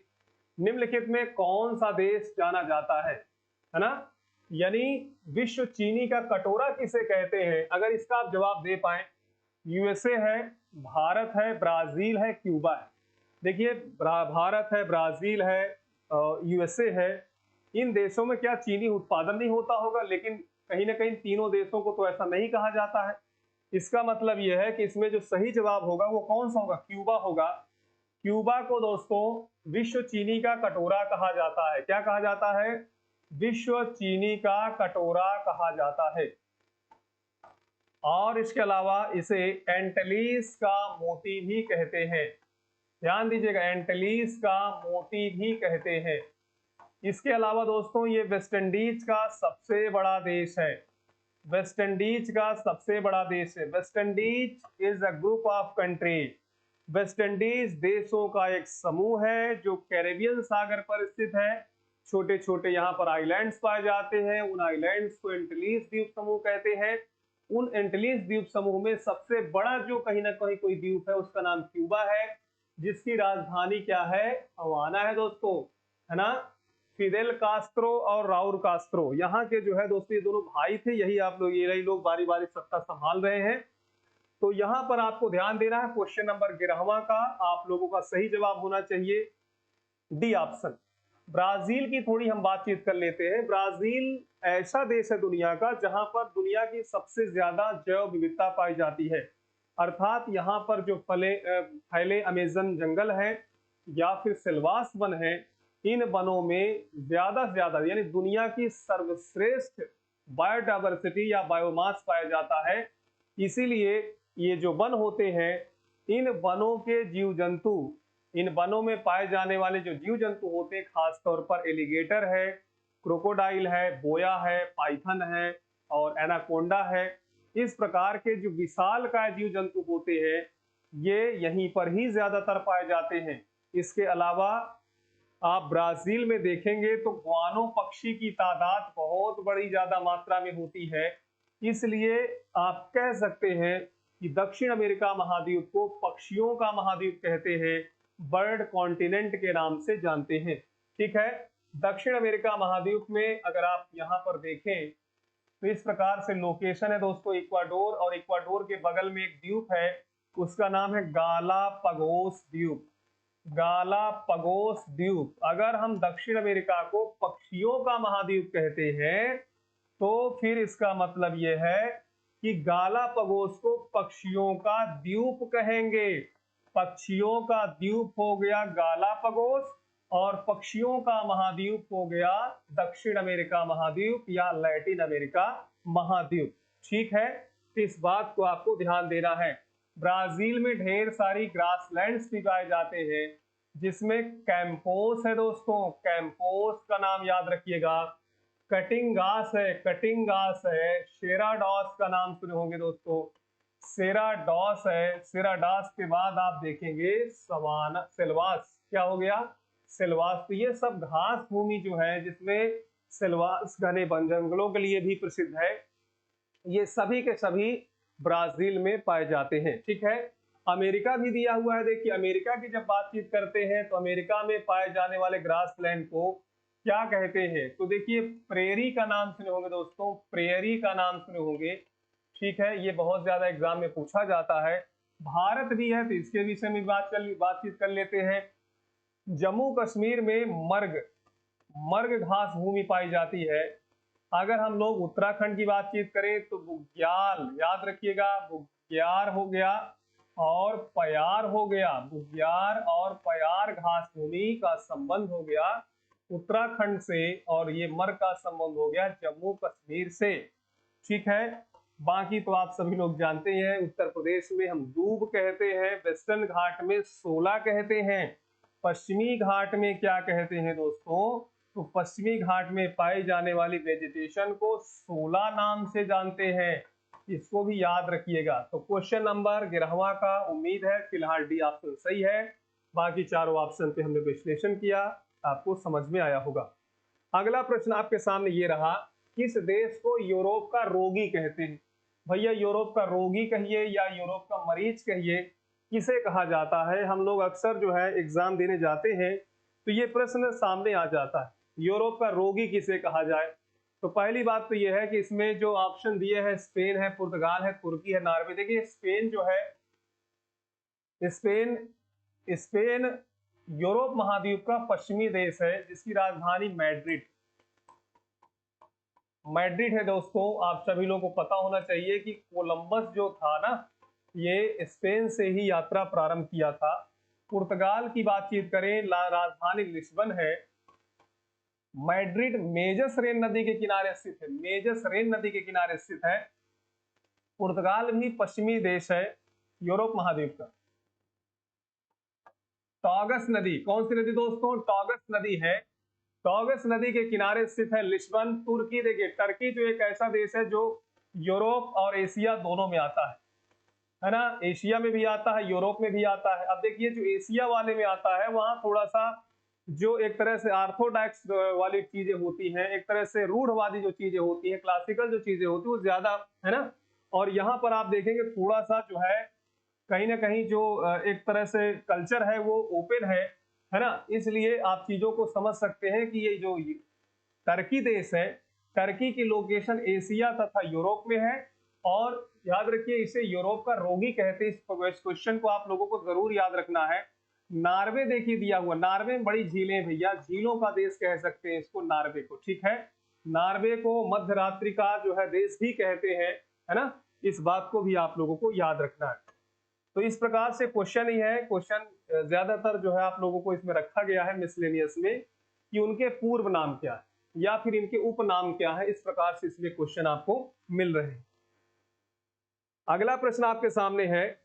निम्नलिखित में कौन सा देश जाना जाता है ना। यानी विश्व चीनी का कटोरा किसे कहते हैं? अगर इसका आप जवाब दे पाए, यूएसए है, भारत है, ब्राजील है, क्यूबा है। देखिए, भारत है, ब्राजील है, यूएसए है। इन देशों में क्या चीनी उत्पादन नहीं होता होगा? लेकिन कहीं ना कहीं तीनों देशों को तो ऐसा नहीं कहा जाता है। इसका मतलब यह है कि इसमें जो सही जवाब होगा वो कौन सा होगा? क्यूबा होगा। क्यूबा को दोस्तों विश्व चीनी का कटोरा कहा जाता है। क्या कहा जाता है? विश्व चीनी का कटोरा कहा जाता है। और इसके अलावा इसे एंटलीस का मोती भी कहते हैं। ध्यान दीजिएगा, एंटलीस का मोती भी कहते हैं। इसके अलावा दोस्तों ये वेस्ट इंडीज का सबसे बड़ा देश है। वेस्ट इंडीज का सबसे बड़ा देश है। West Indies is a group of country. West Indies देशों का एक समूह है जो कैरेबियन सागर पर स्थित है। छोटे छोटे यहाँ पर आइलैंड्स पाए जाते हैं। उन आइलैंड्स को एंटिलीज द्वीप समूह कहते हैं। उन एंटिलीज द्वीप समूह में सबसे बड़ा जो कहीं ना कहीं कोई द्वीप है उसका नाम क्यूबा है, जिसकी राजधानी क्या है? हवाना है दोस्तों, है ना। फिदेल कास्त्रो और राउल कास्त्रो यहाँ के जो है दोस्तों, ये दोनों भाई थे। यही लोग बारी बारी सत्ता संभाल रहे हैं। तो यहाँ पर आपको ध्यान देना है, क्वेश्चन नंबर 11वां का आप लोगों का सही जवाब होना चाहिए डी ऑप्शन। ब्राजील की थोड़ी हम बातचीत कर लेते हैं। ब्राजील ऐसा देश है दुनिया का जहां पर दुनिया की सबसे ज्यादा जैव विविधता पाई जाती है। अर्थात यहाँ पर जो फैले अमेजन जंगल है या फिर सिल्वास वन है, इन वनों में ज्यादा से ज्यादा यानी दुनिया की सर्वश्रेष्ठ बायोडाइवर्सिटी या बायोमास पाया जाता है। इसीलिए ये जो वन होते हैं, इन वनों के जीव जंतु, इन वनों में पाए जाने वाले जो जीव जंतु होते हैं, खासतौर पर एलिगेटर है, क्रोकोडाइल है, बोया है, पाइथन है और एनाकोंडा है। इस प्रकार के जो विशालकाय जीव जंतु होते हैं, ये यहीं पर ही ज्यादातर पाए जाते हैं। इसके अलावा आप ब्राजील में देखेंगे तो ग्वानो पक्षी की तादाद बहुत बड़ी ज्यादा मात्रा में होती है। इसलिए आप कह सकते हैं कि दक्षिण अमेरिका महाद्वीप को पक्षियों का महाद्वीप कहते हैं, बर्ड कॉन्टिनेंट के नाम से जानते हैं। ठीक है, दक्षिण अमेरिका महाद्वीप में अगर आप यहाँ पर देखें तो इस प्रकार से लोकेशन है दोस्तों, इक्वाडोर, और इक्वाडोर के बगल में एक द्वीप है, उसका नाम है गालापागोस द्वीप। गालापागोस द्वीप। अगर हम दक्षिण अमेरिका को पक्षियों का महाद्वीप कहते हैं तो फिर इसका मतलब यह है कि गालापागोस को पक्षियों का द्वीप कहेंगे। पक्षियों का द्वीप हो गया गालापागोस और पक्षियों का महाद्वीप हो गया दक्षिण अमेरिका महाद्वीप या लैटिन अमेरिका महाद्वीप। ठीक है, इस बात को आपको ध्यान देना है। ब्राजील में ढेर सारी ग्रासलैंड्स भी पाए जाते हैं, जिसमें कैंपोस है दोस्तों। कैंपोस का नाम याद रखिएगा। कटिंगास है, कटिंगास है। शेराडॉस का नाम सुने होंगे दोस्तों, सेराडॉस है। सेराडॉस के बाद आप देखेंगे सवाना, सिल्वास। क्या हो गया? सिल्वास। तो ये सब घास भूमि जो है जिसमें सिल्वास घने वन जंगलों के लिए भी प्रसिद्ध है, ये सभी के सभी ब्राजील में पाए जाते हैं। ठीक है, अमेरिका भी दिया हुआ है। देखिए, अमेरिका की जब बातचीत करते हैं तो अमेरिका में पाए जाने वाले ग्रासलैंड को क्या कहते हैं? तो देखिए, प्रेरी का नाम सुने होंगे दोस्तों, प्रेरी का नाम सुने होंगे। ठीक है, ये बहुत ज्यादा एग्जाम में पूछा जाता है। भारत भी है तो इसके विषय में बातचीत कर लेते हैं। जम्मू कश्मीर में मर्ग घास भूमि पाई जाती है। अगर हम लोग उत्तराखंड की बातचीत करें तो बुग्याल, याद रखिएगा, बुग्याल हो गया और पयार हो गया। बुग्याल और पयार घास भूमि का संबंध हो गया उत्तराखंड से, और ये मर का संबंध हो गया जम्मू कश्मीर से। ठीक है, बाकी तो आप सभी लोग जानते हैं, उत्तर प्रदेश में हम दूब कहते हैं, वेस्टर्न घाट में सोला कहते हैं, पश्चिमी घाट में क्या कहते हैं दोस्तों, तो पश्चिमी घाट में पाई जाने वाली वेजिटेशन को सोला नाम से जानते हैं। इसको भी याद रखिएगा। तो क्वेश्चन नंबर 11वां का उम्मीद है फिलहाल डी ऑप्शन सही है। बाकी चारों ऑप्शन पे हमने विश्लेषण किया, आपको समझ में आया होगा। अगला प्रश्न आपके सामने ये रहा, किस देश को यूरोप का रोगी कहते हैं? भैया यूरोप का रोगी कहिए या यूरोप का मरीज कहिए, किसे कहा जाता है? हम लोग अक्सर जो है एग्जाम देने जाते हैं तो ये प्रश्न सामने आ जाता है, यूरोप का रोगी किसे कहा जाए। तो पहली बात तो ये है कि इसमें जो ऑप्शन दिए हैं, स्पेन है, पुर्तगाल है, तुर्की है, नॉर्वे। देखिए स्पेन जो है, स्पेन स्पेन यूरोप महाद्वीप का पश्चिमी देश है जिसकी राजधानी मैड्रिड है दोस्तों। आप सभी लोगों को पता होना चाहिए कि कोलंबस जो था ना, ये स्पेन से ही यात्रा प्रारंभ किया था। पुर्तगाल की बातचीत करें, राजधानी लिस्बन है। मैड्रिड मेजस रेन नदी के किनारे स्थित है, मेजस रेन नदी के किनारे स्थित है। पुर्तगाल भी पश्चिमी देश है यूरोप महाद्वीप का। टॉगस नदी, कौन सी नदी दोस्तों? टॉगस नदी है। टॉगस नदी के किनारे स्थित है लिस्बन। तुर्की, देखिए टर्की जो एक ऐसा देश है जो यूरोप और एशिया दोनों में आता है ना, एशिया में भी आता है, यूरोप में भी आता है। अब देखिए जो एशिया वाले में आता है वहां थोड़ा सा जो एक तरह से ऑर्थोडॉक्स वाली चीजें होती हैं, एक तरह से रूढ़वादी जो चीजें होती हैं, क्लासिकल जो चीजें होती है वो ज्यादा है ना। और यहाँ पर आप देखेंगे थोड़ा सा जो है कहीं ना कहीं जो एक तरह से कल्चर है वो ओपन है ना। इसलिए आप चीजों को समझ सकते हैं कि ये जो टर्की देश है, टर्की की लोकेशन एशिया तथा यूरोप में है। और याद रखिए इसे यूरोप का रोगी कहते हैं। इस क्वेश्चन को आप लोगों को जरूर याद रखना है। नॉर्वे देखिए दिया हुआ, नॉर्वे में बड़ी झीलें भैया, झीलों का देश कह सकते हैं इसको, नॉर्वे को। ठीक है, नॉर्वे को मध्य रात्रि का जो है देश भी कहते हैं, है ना। इस बात को भी आप लोगों को याद रखना है। तो इस प्रकार से क्वेश्चन ही है, क्वेश्चन ज्यादातर जो है आप लोगों को इसमें रखा गया है मिसलेनियस में कि उनके पूर्व नाम क्या है या फिर इनके उपनाम क्या है। इस प्रकार से इसमें क्वेश्चन आपको मिल रहे हैं। अगला प्रश्न आपके सामने है,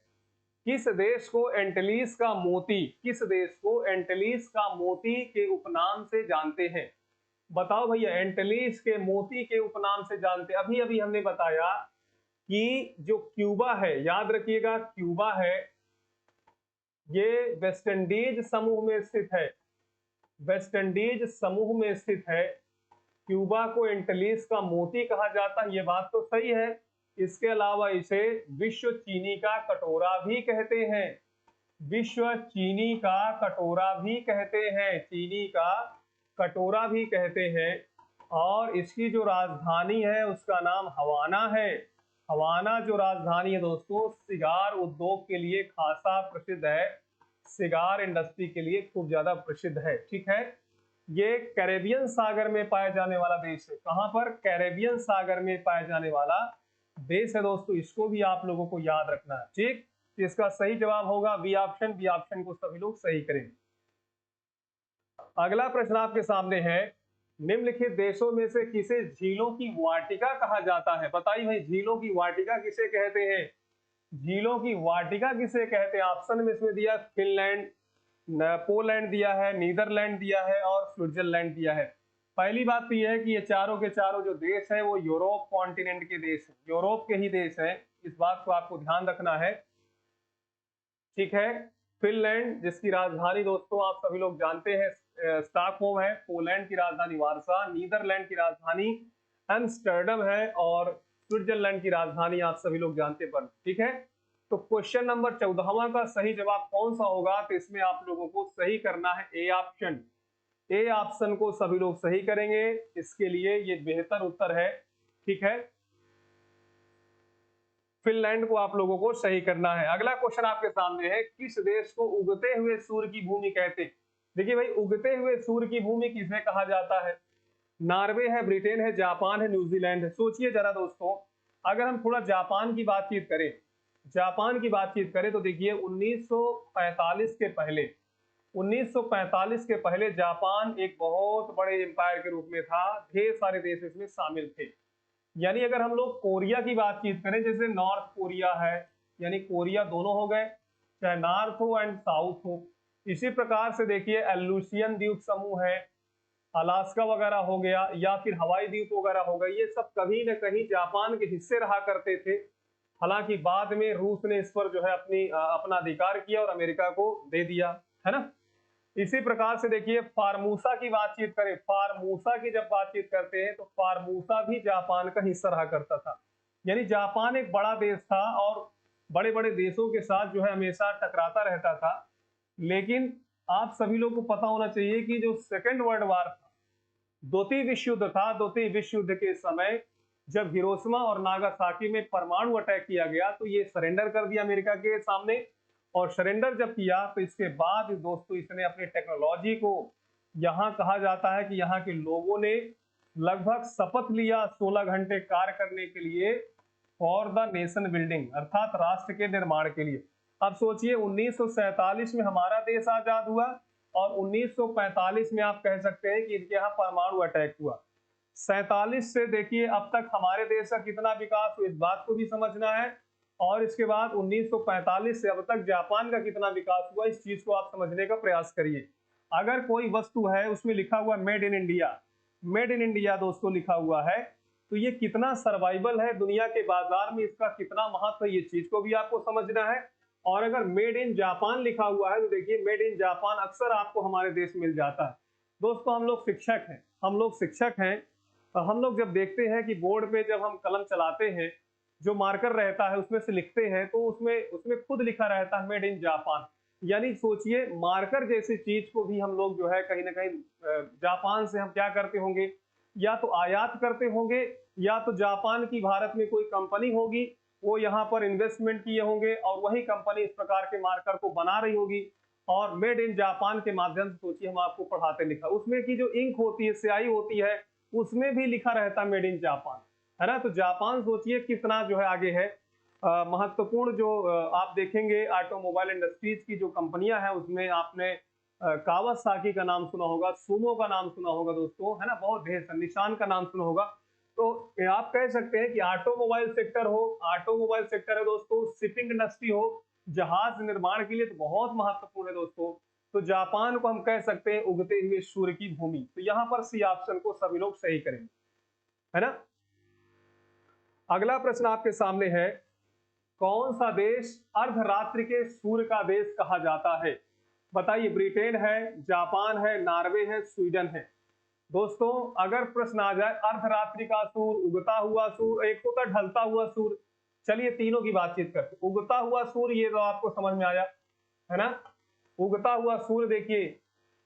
किस देश को एंटलीस का मोती, किस देश को एंटलीस का मोती के उपनाम से जानते हैं? बताओ भैया, एंटलीस के मोती के उपनाम से जानते। अभी अभी हमने बताया कि जो क्यूबा है, याद रखिएगा क्यूबा है, ये वेस्ट इंडीज समूह में स्थित है, वेस्ट इंडीज समूह में स्थित है। क्यूबा को एंटलीस का मोती कहा जाता है, ये बात तो सही है। इसके अलावा इसे विश्व चीनी का कटोरा भी कहते हैं, विश्व चीनी का कटोरा भी कहते हैं, चीनी का कटोरा भी कहते हैं। और इसकी जो राजधानी है उसका नाम हवाना है। हवाना जो राजधानी है दोस्तों, सिगार उद्योग के लिए खासा प्रसिद्ध है, सिगार इंडस्ट्री के लिए खूब ज्यादा प्रसिद्ध है। ठीक है, ये कैरेबियन सागर में पाया जाने वाला देश है। कहां पर? कैरेबियन सागर में पाया जाने वाला देश है दोस्तों। इसको भी आप लोगों को याद रखना है। ठीक, इसका सही जवाब होगा बी ऑप्शन। बी ऑप्शन को सभी लोग सही करेंगे। अगला प्रश्न आपके सामने है, निम्नलिखित देशों में से किसे झीलों की वाटिका कहा जाता है? बताइए भाई, झीलों की वाटिका किसे कहते हैं? झीलों की वाटिका किसे कहते हैं? ऑप्शन में इसमें दिया फिनलैंड, पोलैंड दिया है, नीदरलैंड दिया है और स्विट्जरलैंड दिया है। पहली बात तो यह है कि ये चारों के चारों जो देश है वो यूरोप कॉन्टिनेंट के देश है, यूरोप के ही देश है। इस बात को आपको ध्यान रखना है। ठीक है, फिनलैंड जिसकी राजधानी दोस्तों आप सभी लोग जानते हैं स्टॉकहोम है, पोलैंड की राजधानी वार्सा, नीदरलैंड की राजधानी एम्स्टर्डम है और स्विट्जरलैंड की राजधानी आप सभी लोग जानते हैं बर्न। ठीक है, तो क्वेश्चन नंबर 14वां का सही जवाब कौन सा होगा? तो इसमें आप लोगों को सही करना है ए ऑप्शन। ए ऑप्शन को सभी लोग सही करेंगे, इसके लिए ये बेहतर उत्तर है। ठीक है, फिनलैंड को आप लोगों को सही करना है। अगला क्वेश्चन आपके सामने है, किस देश को उगते हुए सूर्य की भूमि कहते हैं? देखिए भाई, उगते हुए सूर्य की भूमि किसे कहा जाता है? नॉर्वे है, ब्रिटेन है, जापान है, न्यूजीलैंड है। सोचिए जरा दोस्तों, अगर हम थोड़ा जापान की बातचीत करें, जापान की बातचीत करें तो देखिए 1945 के पहले, 1945 के पहले जापान एक बहुत बड़े एम्पायर के रूप में था। ढेर सारे देश इसमें शामिल थे। यानी अगर हम लोग कोरिया की बातचीत करें, जैसे नॉर्थ कोरिया है, यानी कोरिया दोनों हो गए, चाहे नॉर्थ हो एंड साउथ हो। इसी प्रकार से देखिए एलुसियन द्वीप समूह है, अलास्का वगैरह हो गया, या फिर हवाई द्वीप वगैरह हो गए, ये सब कहीं ना कहीं जापान के हिस्से रहा करते थे। हालांकि बाद में रूस ने इस पर जो है अपना अधिकार किया और अमेरिका को दे दिया, है ना। इसी प्रकार से देखिए फार्मूसा की बातचीत करें, फार्मूसा की जब बातचीत करते हैं तो फार्मूसा भी जापान का हिस्सा रहा करता था। यानी जापान एक बड़ा देश था और बड़े बड़े देशों के साथ जो है हमेशा टकराता रहता था। लेकिन आप सभी लोग को पता होना चाहिए कि जो सेकेंड वर्ल्ड वार था, द्वितीय विश्व युद्ध था, द्वितीय विश्व युद्ध के समय जब हिरोशिमा और नागासाकी में परमाणु अटैक किया गया तो ये सरेंडर कर दिया अमेरिका के सामने। और सरेंडर जब किया तो इसके बाद दोस्तों इसने अपनी टेक्नोलॉजी को, यहाँ कहा जाता है कि यहाँ के लोगों ने लगभग शपथ लिया 16 घंटे कार्य करने के लिए फॉर द नेशन बिल्डिंग, अर्थात राष्ट्र के निर्माण के लिए। अब सोचिए 1947 में हमारा देश आजाद हुआ और 1945 में आप कह सकते हैं कि इनके यहाँ परमाणु अटैक हुआ। 47 से देखिए अब तक हमारे देश का कितना विकास हुआ, इस बात को भी समझना है। और इसके बाद 1945 से अब तक जापान का कितना विकास हुआ, इस चीज को आप समझने का प्रयास करिए। अगर कोई वस्तु है उसमें लिखा हुआ made in India, made in India दोस्तों लिखा हुआ है, तो ये कितना सर्वाइवल है दुनिया के बाजार में, इसका कितना महत्व है, ये चीज को भी आपको समझना है। और अगर मेड इन जापान लिखा हुआ है तो देखिए मेड इन जापान अक्सर आपको हमारे देश मिल जाता है। दोस्तों हम लोग शिक्षक हैं, हम लोग शिक्षक हैं, तो हम लोग जब देखते हैं कि बोर्ड पे जब हम कलम चलाते हैं, जो मार्कर रहता है उसमें से लिखते हैं तो उसमें उसमें खुद लिखा रहता है मेड इन जापान। यानी सोचिए मार्कर जैसी चीज को भी हम लोग जो है कहीं ना कहीं जापान से हम क्या करते होंगे, या तो आयात करते होंगे, या तो जापान की भारत में कोई कंपनी होगी, वो यहाँ पर इन्वेस्टमेंट किए होंगे और वही कंपनी इस प्रकार के मार्कर को बना रही होगी और मेड इन जापान के माध्यम से सोचिए हम आपको पढ़ाते लिखा, उसमें की जो इंक होती है, स्याही होती है, उसमें भी लिखा रहता है मेड इन जापान, है ना। तो जापान सोचिए कितना जो है आगे है। महत्वपूर्ण जो आप देखेंगे ऑटोमोबाइल इंडस्ट्रीज की जो कंपनियां हैं उसमें आपने कावासाकी का नाम सुना होगा, सुमो का नाम सुना होगा दोस्तों, है ना, बहुत ढेर सारे, निशान का नाम सुना होगा। तो आप कह सकते हैं कि ऑटोमोबाइल सेक्टर हो, ऑटोमोबाइल सेक्टर है दोस्तों, शिपिंग इंडस्ट्री हो, जहाज निर्माण के लिए तो बहुत महत्वपूर्ण है दोस्तों। तो जापान को हम कह सकते हैं उगते हुए सूर्य की भूमि। तो यहाँ पर सी ऑप्शन को सभी लोग सही करेंगे, है ना। अगला प्रश्न आपके सामने है, कौन सा देश अर्धरात्रि के सूर्य का देश कहा जाता है? बताइए, ब्रिटेन है, जापान है, नॉर्वे है, स्वीडन है। दोस्तों अगर प्रश्न आ जाए अर्धरात्रि का सूर्य, उगता हुआ सूर्य, एक होता ढलता हुआ सूर्य, चलिए तीनों की बातचीत करते हैं। उगता हुआ सूर्य ये तो आपको समझ में आया, है ना। उगता हुआ सूर्य देखिए,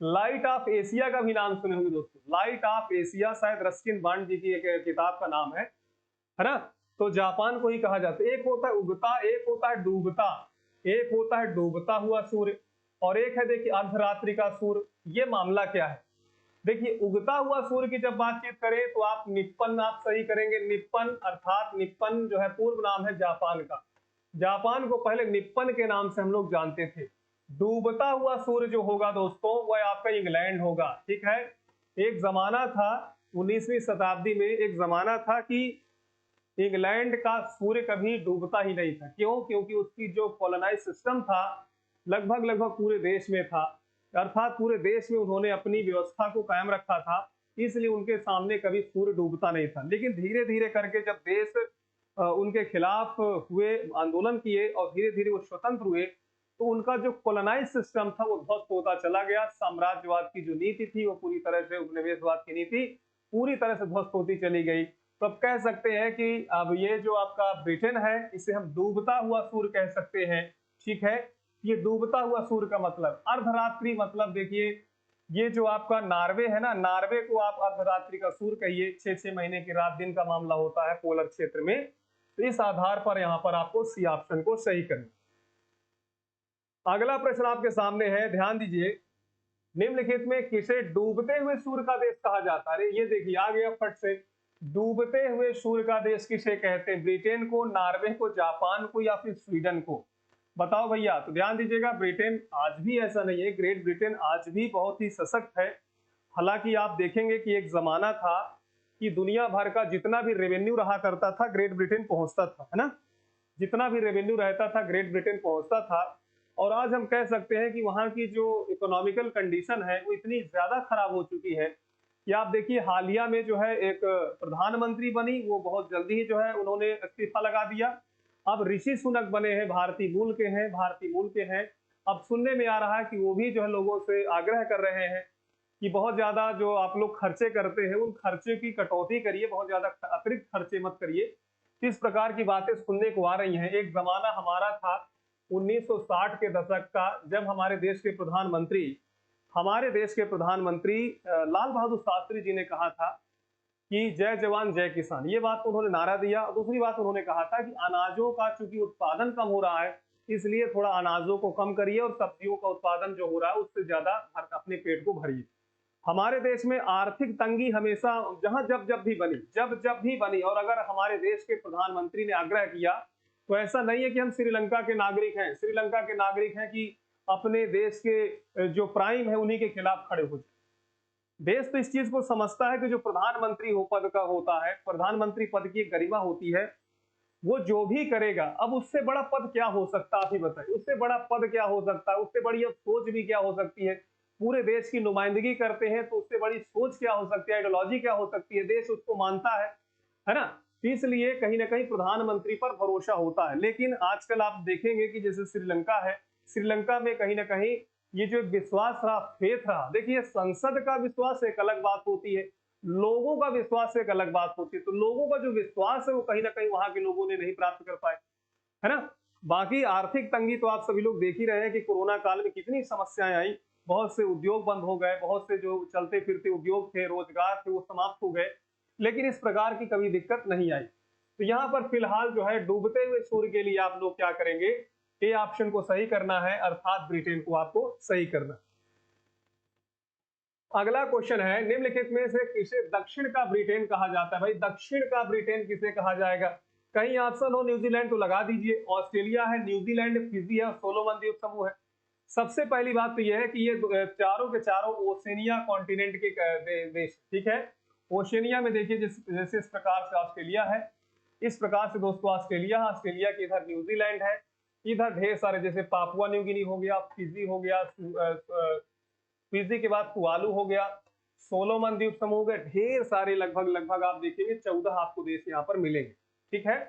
लाइट ऑफ एशिया का भी नाम सुने होंगे दोस्तों, लाइट ऑफ एशिया शायद रस्किन बॉन्ड जी की एक किताब का नाम है ना। तो जापान को ही कहा जाता है। एक होता है उगता, एक होता है डूबता, एक होता है डूबता हुआ सूर्य, और एक है देखिए अर्धरात्रि का सूर्य। ये मामला क्या है, देखिए उगता हुआ सूर्य की जब बातचीत करें तो आप निप्पन आप सही करेंगे, निप्पन, अर्थात निप्पन जो है पूर्व नाम है जापान का, जापान को पहले निप्पन के नाम से हम लोग जानते थे। डूबता हुआ सूर्य जो होगा दोस्तों वह आपका इंग्लैंड होगा, ठीक है। एक जमाना था 19वीं शताब्दी में, एक जमाना था कि इंग्लैंड का सूर्य कभी डूबता ही नहीं था। क्यों? क्योंकि उसकी जो कॉलोनाइज सिस्टम था लगभग लगभग पूरे देश में था, अर्थात पूरे देश में उन्होंने अपनी व्यवस्था को कायम रखा था, इसलिए उनके सामने कभी सूर्य डूबता नहीं था। लेकिन धीरे धीरे करके जब देश उनके खिलाफ हुए, आंदोलन किए और धीरे धीरे वो स्वतंत्र हुए, तो उनका जो कॉलोनाइज सिस्टम था वो ध्वस्त होता चला गया। साम्राज्यवाद की जो नीति थी वो पूरी तरह से, उपनिवेशवाद की नीति पूरी तरह से ध्वस्त होती चली गई। तो अब कह सकते हैं कि अब ये जो आपका ब्रिटेन है इसे हम डूबता हुआ सूर्य कह सकते हैं, ठीक है। ये डूबता हुआ सूर्य का मतलब अर्धरात्रि, मतलब देखिए ये जो आपका नॉर्वे है ना, नॉर्वे को आप अर्धरात्रि का सूर्य कहिए, 6-6 महीने की रात दिन का मामला होता है पोलर क्षेत्र में। तो इस आधार पर यहाँ पर आपको सी ऑप्शन को सही करना। अगला प्रश्न आपके सामने है, ध्यान दीजिए, निम्नलिखित में किसे डूबते हुए सूर्य का देश कहा जाता है? अरे ये देखिए आ गया फट से। डूबते हुए सूर्य का देश किसे कहते हैं? ब्रिटेन को, नॉर्वे को, जापान को या फिर स्वीडन को? बताओ भैया। तो ध्यान दीजिएगा, ब्रिटेन आज भी ऐसा नहीं है, ग्रेट ब्रिटेन आज भी बहुत ही सशक्त है। हालांकि आप देखेंगे कि एक जमाना था कि दुनिया भर का जितना भी रेवेन्यू रहा करता था ग्रेट ब्रिटेन पहुंचता था, है ना? जितना भी रेवेन्यू रहता था ग्रेट ब्रिटेन पहुंचता था। और आज हम कह सकते हैं कि वहां की जो इकोनॉमिकल कंडीशन है वो इतनी ज्यादा खराब हो चुकी है कि आप देखिए हालिया में जो है एक प्रधानमंत्री बनी, वो बहुत जल्दी ही जो है उन्होंने इस्तीफा लगा दिया। अब ऋषि सुनक बने हैं, भारतीय मूल के हैं, भारतीय मूल के हैं। अब सुनने में आ रहा है कि वो भी जो है लोगों से आग्रह कर रहे हैं कि बहुत ज्यादा जो आप लोग खर्चे करते हैं उन खर्चे की कटौती करिए, बहुत ज्यादा अतिरिक्त खर्चे मत करिए। इस प्रकार की बातें सुनने को आ रही हैं। एक जमाना हमारा था 1960 के दशक का, जब हमारे देश के प्रधानमंत्री लाल बहादुर शास्त्री जी ने कहा था कि जय जवान जय किसान, ये बात उन्होंने नारा दिया। और दूसरी बात उन्होंने कहा था कि अनाजों का चूंकि उत्पादन कम हो रहा है, इसलिए थोड़ा अनाजों को कम करिए और सब्जियों का उत्पादन जो हो रहा है उससे ज्यादा अपने पेट को भरिए। हमारे देश में आर्थिक तंगी हमेशा जहां जब भी बनी और अगर हमारे देश के प्रधानमंत्री ने आग्रह किया तो ऐसा नहीं है कि हम श्रीलंका के नागरिक हैं, श्रीलंका के नागरिक हैं कि अपने देश के जो प्राइम है उन्हीं के खिलाफ खड़े हो जाए। देश तो इस चीज को समझता है कि जो प्रधानमंत्री हो पद का होता है, प्रधानमंत्री पद की एक गरिमा होती है, वो जो भी करेगा, अब उससे बड़ा पद क्या हो सकता है? आप ही बताइए, उससे बड़ा पद क्या हो सकता है? उससे बड़ी अब सोच भी क्या हो सकती है? पूरे देश की नुमाइंदगी करते हैं तो उससे बड़ी सोच क्या हो सकती है, आइडियोलॉजी क्या हो सकती है? देश उसको मानता है ना? इसलिए कहीं ना कहीं प्रधानमंत्री पर भरोसा होता है। लेकिन आजकल आप देखेंगे कि जैसे श्रीलंका है, श्रीलंका में कहीं ना कहीं ये जो विश्वास रहा, फेथ रहा, देखिए संसद का विश्वास एक अलग बात होती है, लोगों का विश्वास एक अलग बात होती है। तो लोगों का जो विश्वास है वो कहीं ना कहीं वहां के लोगों ने नहीं प्राप्त कर पाए, है ना? बाकी आर्थिक तंगी तो आप सभी लोग देख ही रहे हैं कि कोरोना काल में कितनी समस्याएं आई, बहुत से उद्योग बंद हो गए, बहुत से जो चलते फिरते उद्योग थे, रोजगार थे, वो समाप्त हो गए। लेकिन इस प्रकार की कभी दिक्कत नहीं आई। तो यहाँ पर फिलहाल जो है डूबते हुए सूर्य के लिए आप लोग क्या करेंगे? ए ऑप्शन को सही करना है, अर्थात ब्रिटेन को आपको सही करना। अगला क्वेश्चन है, निम्नलिखित में से किसे दक्षिण का ब्रिटेन कहा जाता है? भाई दक्षिण का ब्रिटेन किसे कहा जाएगा? कहीं ऑप्शन हो न्यूजीलैंड तो लगा दीजिए, ऑस्ट्रेलिया है, न्यूजीलैंड, फिजी है, सोलोमन द्वीप समूह है। सबसे पहली बात तो यह है कि ये चारों के चारों ओशनिया कॉन्टिनेंट के देश, ठीक है? ओशनिया में देखिए जैसे इस प्रकार से ऑस्ट्रेलिया है, इस प्रकार से दोस्तों ऑस्ट्रेलिया, ऑस्ट्रेलिया के इधर न्यूजीलैंड है, इधर ढेर सारे जैसे पापुआ न्यू गिनी हो गया, फिजी हो गया, फिजी के बाद तुवालू हो गया, सोलोमन द्वीप समूह हो गए, ढेर सारे लगभग लगभग आप देखेंगे 14 आपको देश यहाँ पर मिलेंगे, ठीक है?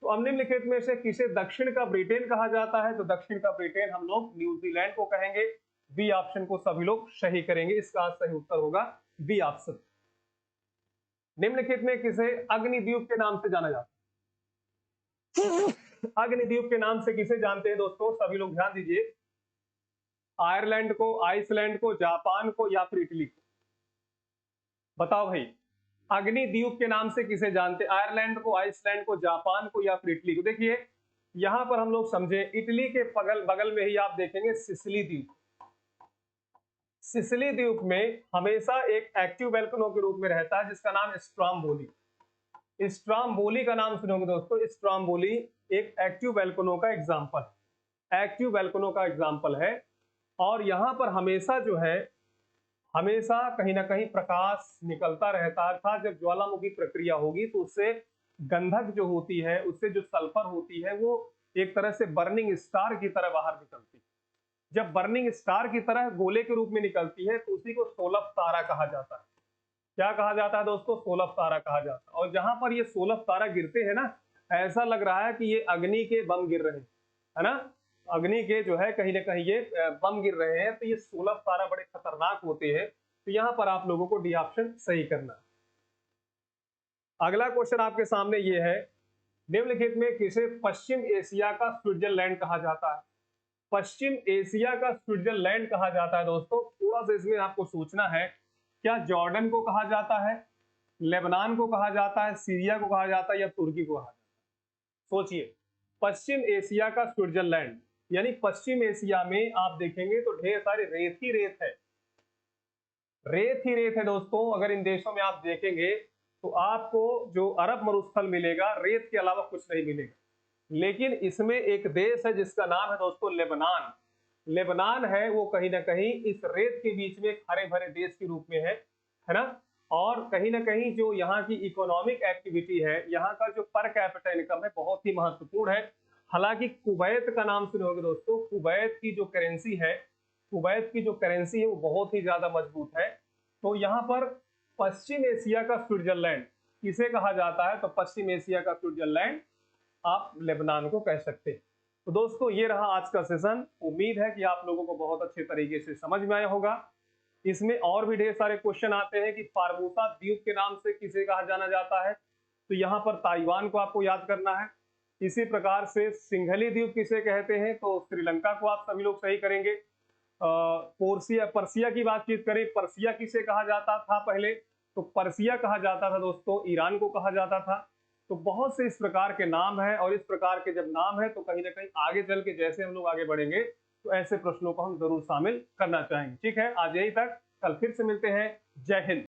तो अब निम्नलिखित में से किसे दक्षिण का ब्रिटेन कहा जाता है? तो दक्षिण का ब्रिटेन हम लोग न्यूजीलैंड को कहेंगे। बी ऑप्शन को सभी लोग सही करेंगे, इसका सही उत्तर होगा बी ऑप्शन। निम्नलिखित में किसे अग्निद्वीप के नाम से जाना जाता है? अग्निद्वीप के नाम से किसे जानते हैं दोस्तों? सभी लोग ध्यान दीजिए। आयरलैंड को, आइसलैंड को, जापान को या फिर इटली को? बताओ भाई, अग्निद्वीप के नाम से किसे जानते? आयरलैंड को, आइसलैंड को, जापान को या फिर इटली को? देखिए यहां पर हम लोग समझे, इटली के बगल बगल में ही आप देखेंगे सिसिली द्वीप। सिसिली द्वीप में हमेशा एक एक्टिव वोल्केनो के रूप में रहता है जिसका नाम स्ट्रोम्बोली। स्ट्रोम्बोली का नाम सुनोगे दोस्तों, स्ट्रोम्बोली एक एक्टिव वोल्केनो का एग्जाम्पल, एक्टिव वोल्केनो का एग्जाम्पल है। और यहां पर हमेशा जो है, हमेशा कहीं ना कहीं प्रकाश निकलता रहता है, अर्थात जब ज्वालामुखी प्रक्रिया होगी तो उससे गंधक जो होती है, उससे जो सल्फर होती है, वो एक तरह से बर्निंग स्टार की तरह बाहर निकलती है। जब बर्निंग स्टार की तरह गोले के रूप में निकलती है तो उसी को सोलह तारा कहा जाता है। क्या कहा जाता है दोस्तों? सोलह तारा कहा जाता है। और जहां पर ये सोलह तारा गिरते हैं ना, ऐसा लग रहा है कि ये अग्नि के बम गिर रहे हैं, है ना? अग्नि के जो है कहीं ना कहीं ये बम गिर रहे हैं। तो ये 16 तारा बड़े खतरनाक होते हैं। तो यहाँ पर आप लोगों को डी ऑप्शन सही करना। अगला क्वेश्चन आपके सामने ये है, निम्नलिखित में किसे पश्चिम एशिया का स्विट्जरलैंड कहा जाता है? पश्चिम एशिया का स्विट्जरलैंड कहा जाता है दोस्तों। थोड़ा सा इसमें आपको सोचना है, क्या जॉर्डन को कहा जाता है, लेबनान को कहा जाता है, सीरिया को कहा जाता है या तुर्की को कहा जाता है? सोचिए, पश्चिम एशिया का स्विट्जरलैंड, यानी पश्चिम एशिया में आप देखेंगे तो ढेर सारे रेत ही रेत है। रेत ही रेत है दोस्तों। अगर इन देशों में आप देखेंगे तो आपको जो अरब मरुस्थल मिलेगा, रेत के अलावा कुछ नहीं मिलेगा। लेकिन इसमें एक देश है जिसका नाम है दोस्तों लेबनान। लेबनान है वो कहीं ना कहीं इस रेत के बीच में एक हरे भरे देश के रूप में है ना। और कहीं ना कहीं जो यहाँ की इकोनॉमिक एक्टिविटी है, यहाँ का जो पर कैपिटा इनकम है, बहुत ही महत्वपूर्ण है। हालांकि कुवैत का नाम सुने होंगे दोस्तों। कुवैत की जो करेंसी है, कुवैत की जो करेंसी है वो बहुत ही ज्यादा मजबूत है। तो यहाँ पर पश्चिम एशिया का स्विट्जरलैंड किसे कहा जाता है? तो पश्चिम एशिया का स्विट्जरलैंड आप लेबनान को कह सकते हैं। तो दोस्तों ये रहा आज का सेशन। उम्मीद है कि आप लोगों को बहुत अच्छे तरीके से समझ में आया होगा। इसमें और भी ढेर सारे क्वेश्चन आते हैं कि फार्मूसा द्वीप के नाम से किसे कहा जाना जाता है? तो यहाँ पर ताइवान को आपको याद करना है। इसी प्रकार से सिंघली द्वीप किसे कहते हैं? तो श्रीलंका को आप सभी लोग सही करेंगे। पोर्सिया पर्सिया की बातचीत करें, पर्सिया किसे कहा जाता था पहले? तो पर्सिया कहा जाता था दोस्तों, ईरान को कहा जाता था। तो बहुत से इस प्रकार के नाम हैं, और इस प्रकार के जब नाम है तो कहीं ना कहीं आगे चल के जैसे हम लोग आगे बढ़ेंगे तो ऐसे प्रश्नों को हम जरूर शामिल करना चाहेंगे। ठीक है, आज यही तक, कल फिर से मिलते हैं। जय हिंद।